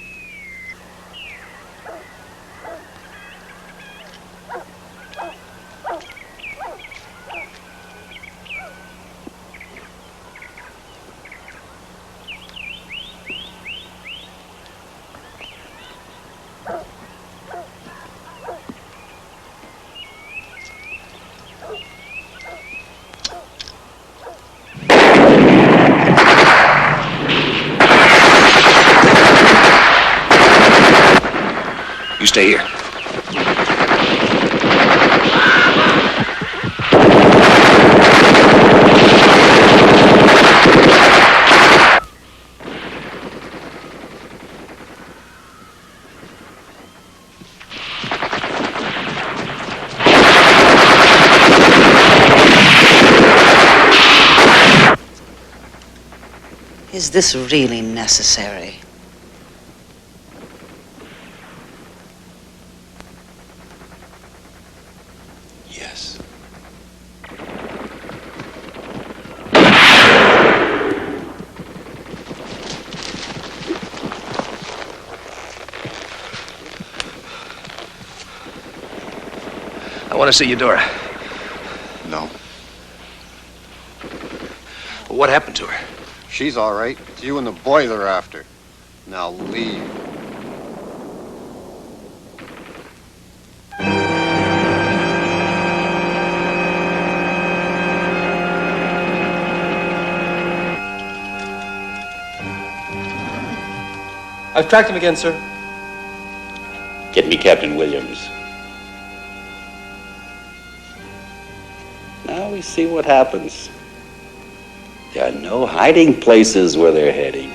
You stay here. Is this really necessary? Yes. I want to see Eudora. No. Well, what happened to her? She's all right. It's you and the boy they're after. Now leave. I've tracked him again, sir. Get me Captain Williams. Now we see what happens. There are no hiding places where they're heading.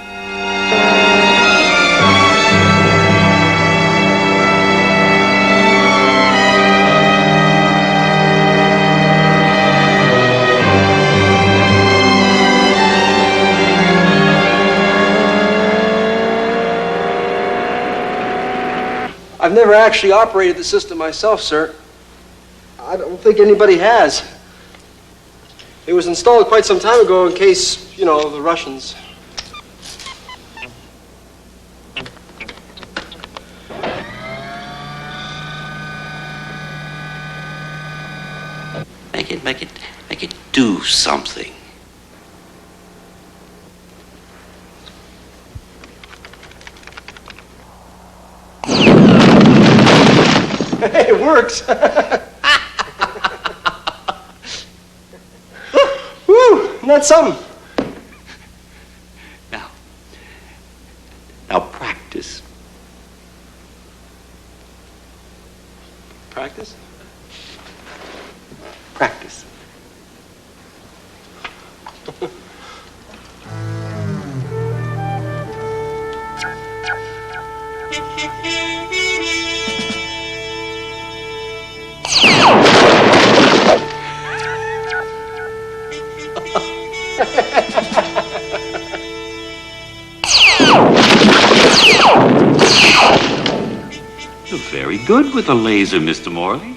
I've never actually operated the system myself, sir. I don't think anybody has. It was installed quite some time ago in case, you know, the Russians. Make it do something. Hey, it works. Woo, isn't that something? Now practice. practice? Practice. You're very good with a laser, Mr. Morley.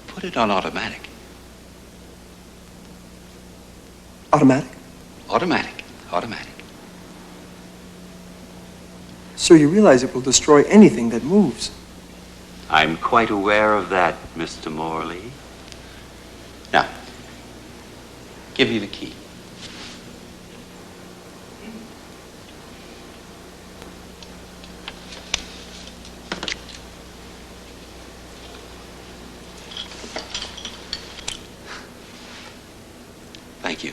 Put it on automatic. Automatic? Automatic. Automatic. Sir, you realize it will destroy anything that moves. I'm quite aware of that, Mr. Morley. Now, give me the key. Thank you.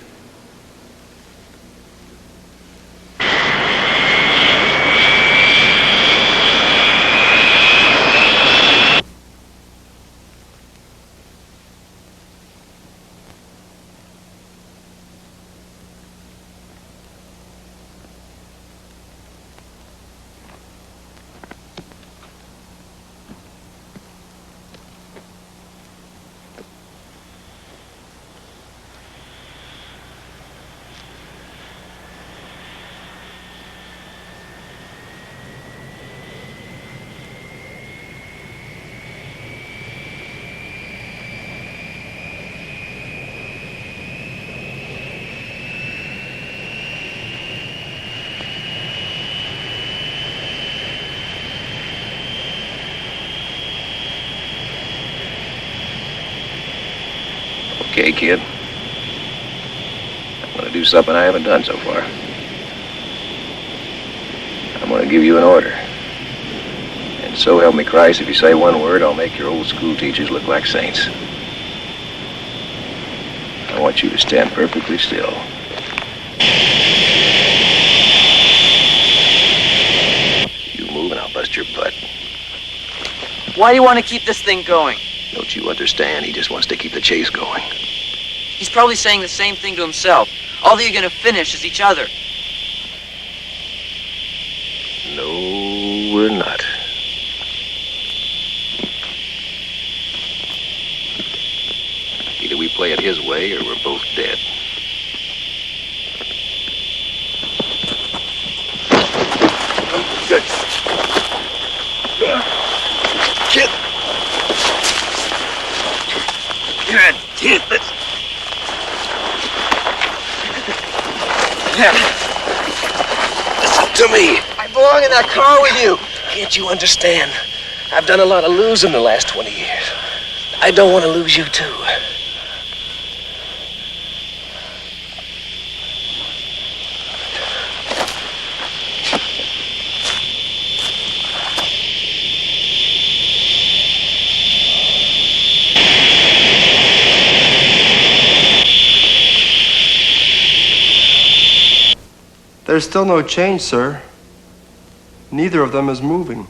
Okay, kid. I'm gonna do something I haven't done so far. I'm gonna give you an order. And so help me Christ, if you say one word, I'll make your old school teachers look like saints. I want you to stand perfectly still. You move and I'll bust your butt. Why do you want to keep this thing going? Don't you understand? He just wants to keep the chase going. He's probably saying the same thing to himself. All that you're gonna finish is each other. No, we're not. Either we play it his way or we're both dead. Kid! God damn it! Listen to me. I belong in that car with you. Can't you understand? I've done a lot of losing the last 20 years. I don't want to lose you, too. There's still no change, sir. Neither of them is moving.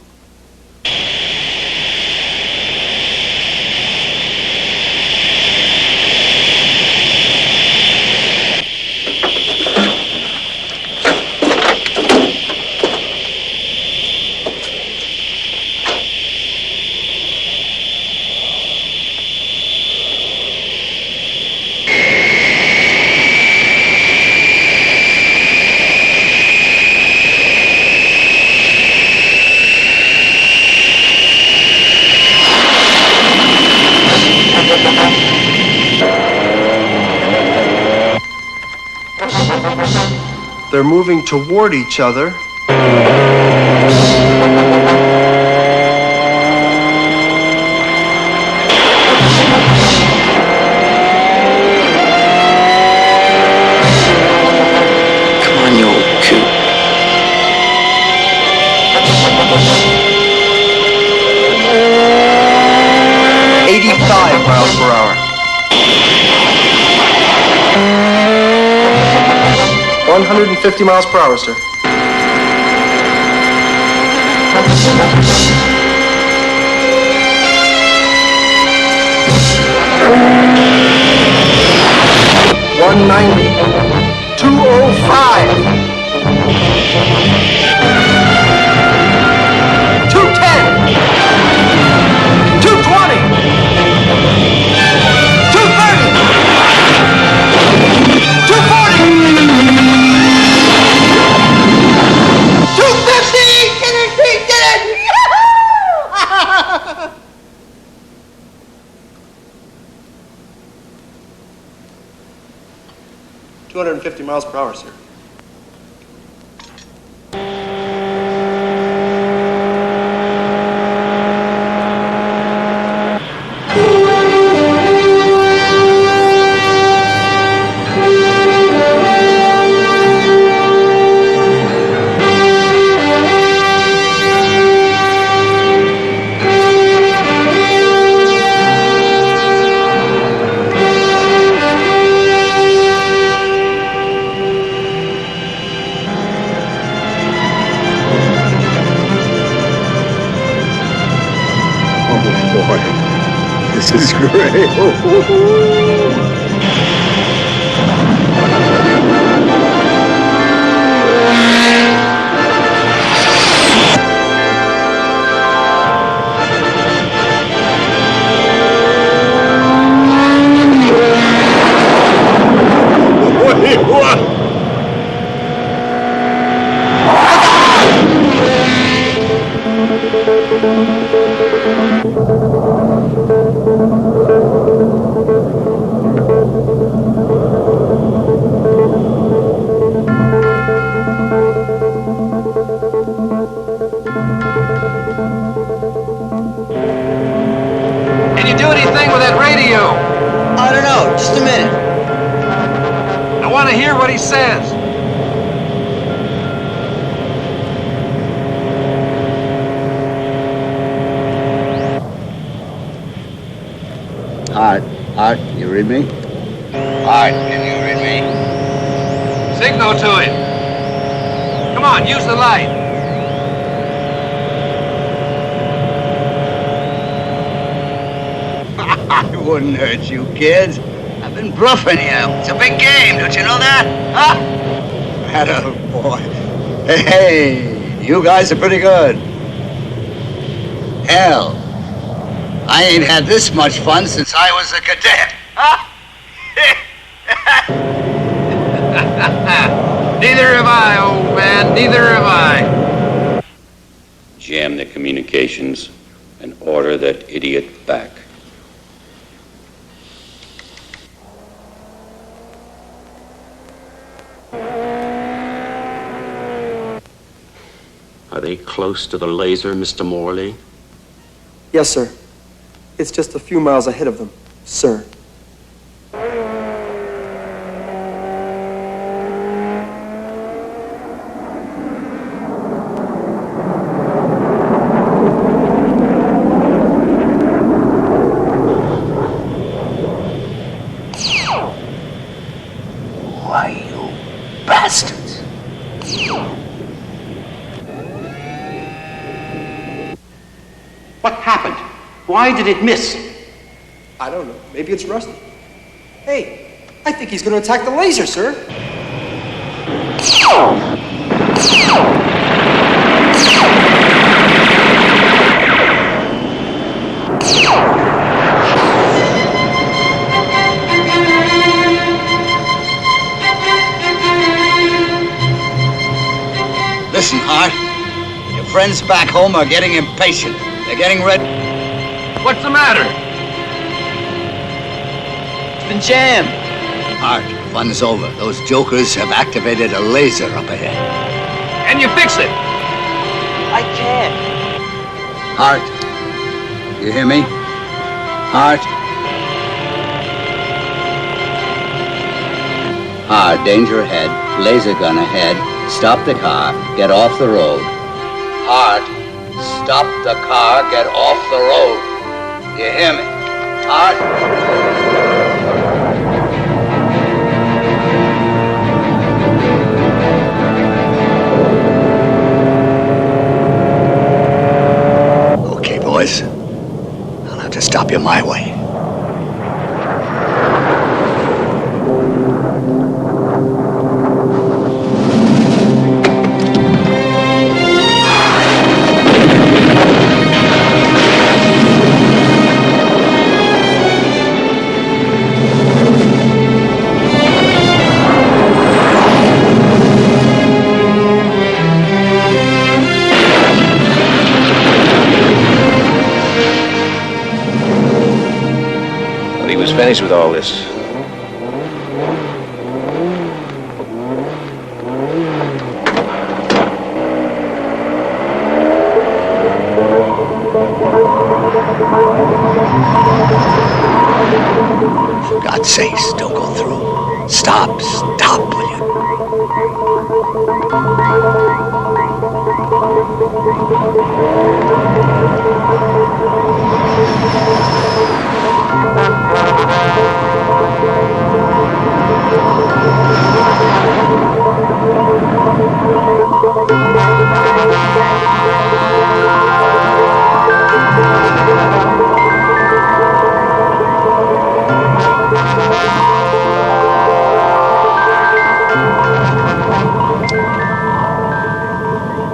They're moving toward each other. Come on, you old coot. miles per hour. 150 miles per hour, sir. $190. $205. $210. $220. $230. $240. $250. Get it, Pete, get it. 250 miles per hour, sir. This is great. Wait, what? Can you do anything with that radio? I don't know. Just a minute. I want to hear what he says. Art, you read me? Art, can you read me? Signal to him. Come on, use the light. I wouldn't hurt you, kids. I've been bluffing you. It's a big game, don't you know that? Huh? Atta boy. Hey, you guys are pretty good. Hell, I ain't had this much fun since I was a cadet. Huh? Neither have I, old man. Neither have I. Jam the communications and order that idiot back. Are they close to the laser, Mr. Morley? Yes, sir. It's just a few miles ahead of them, sir. Why, you bastards. Why did it miss? I don't know. Maybe it's rusty. Hey, I think he's going to attack the laser, sir. Listen, Hart. Your friends back home are getting impatient. They're getting ready. What's the matter? It's been jammed. Hart, fun's over. Those jokers have activated a laser up ahead. Can you fix it? I can't. Hart, you hear me? Hart? Hart, danger ahead. Laser gun ahead. Stop the car. Get off the road. Hart, stop the car. Get off the road. You hear me? Hart? Okay, boys. I'll have to stop you my way. Finished with all this. For God's sakes, don't go through. Stop, will you?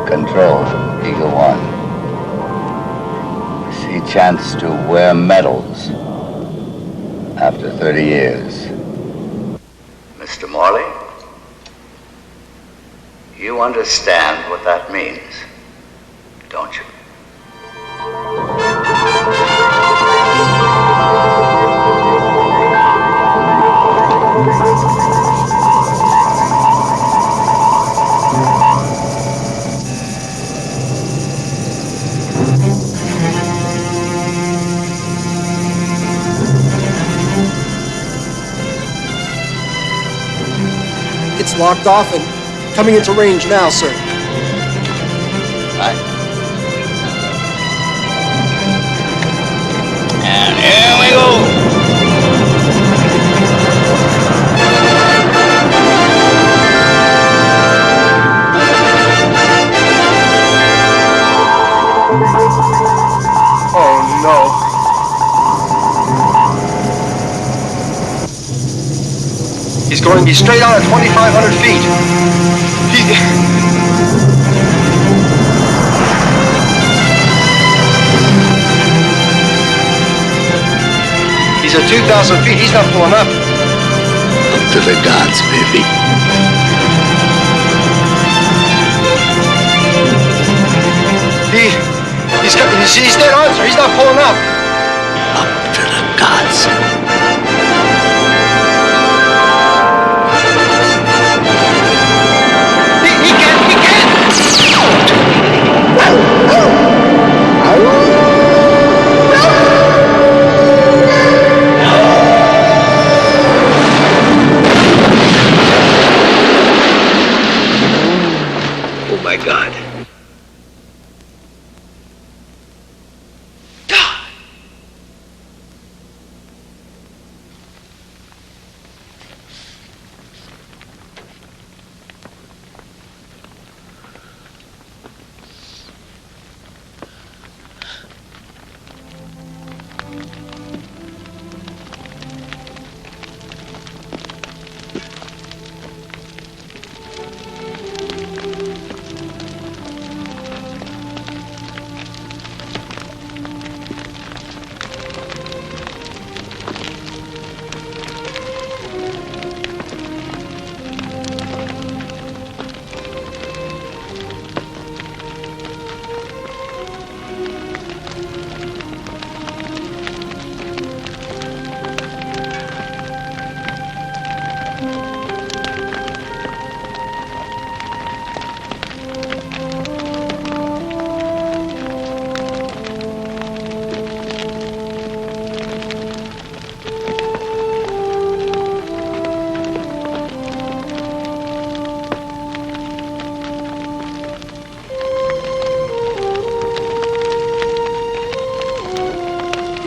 Control, Eagle One. See chance to wear medals after 30 years. Mr. Morley, you understand what that means, don't you? It's locked off and coming into range now, sir. Right. And here we go. Oh, no. He's going to be straight on at 2,500 feet. He's at 2,000 feet. He's not pulling up. Up to the gods, baby. He's dead on, sir. He's not pulling up. Up to the gods. Oh, my God.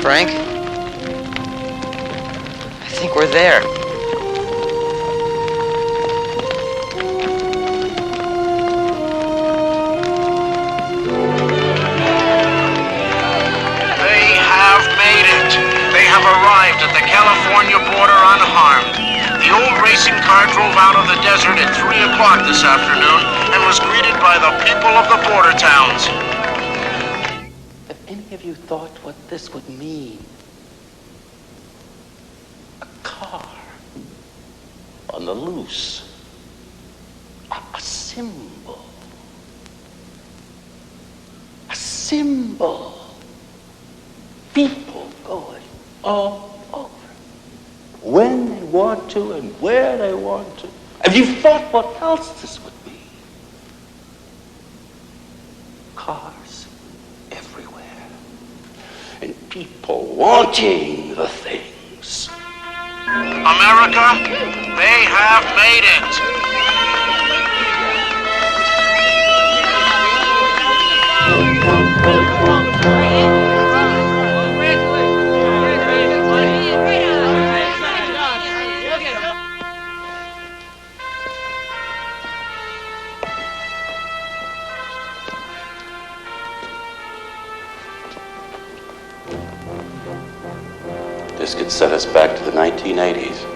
Frank? I think we're there. They have made it. They have arrived at the California border unharmed. The old racing car drove out of the desert at 3 o'clock this afternoon and was greeted by the people of the border towns. Have any of you thought what this would mean? A car on the loose. A symbol. A symbol. People going all over. When they want to and where they want to. Have you thought what else this would be? Cars everywhere. And people wanting the things. America, they have made it. This could set us back to the 1980s.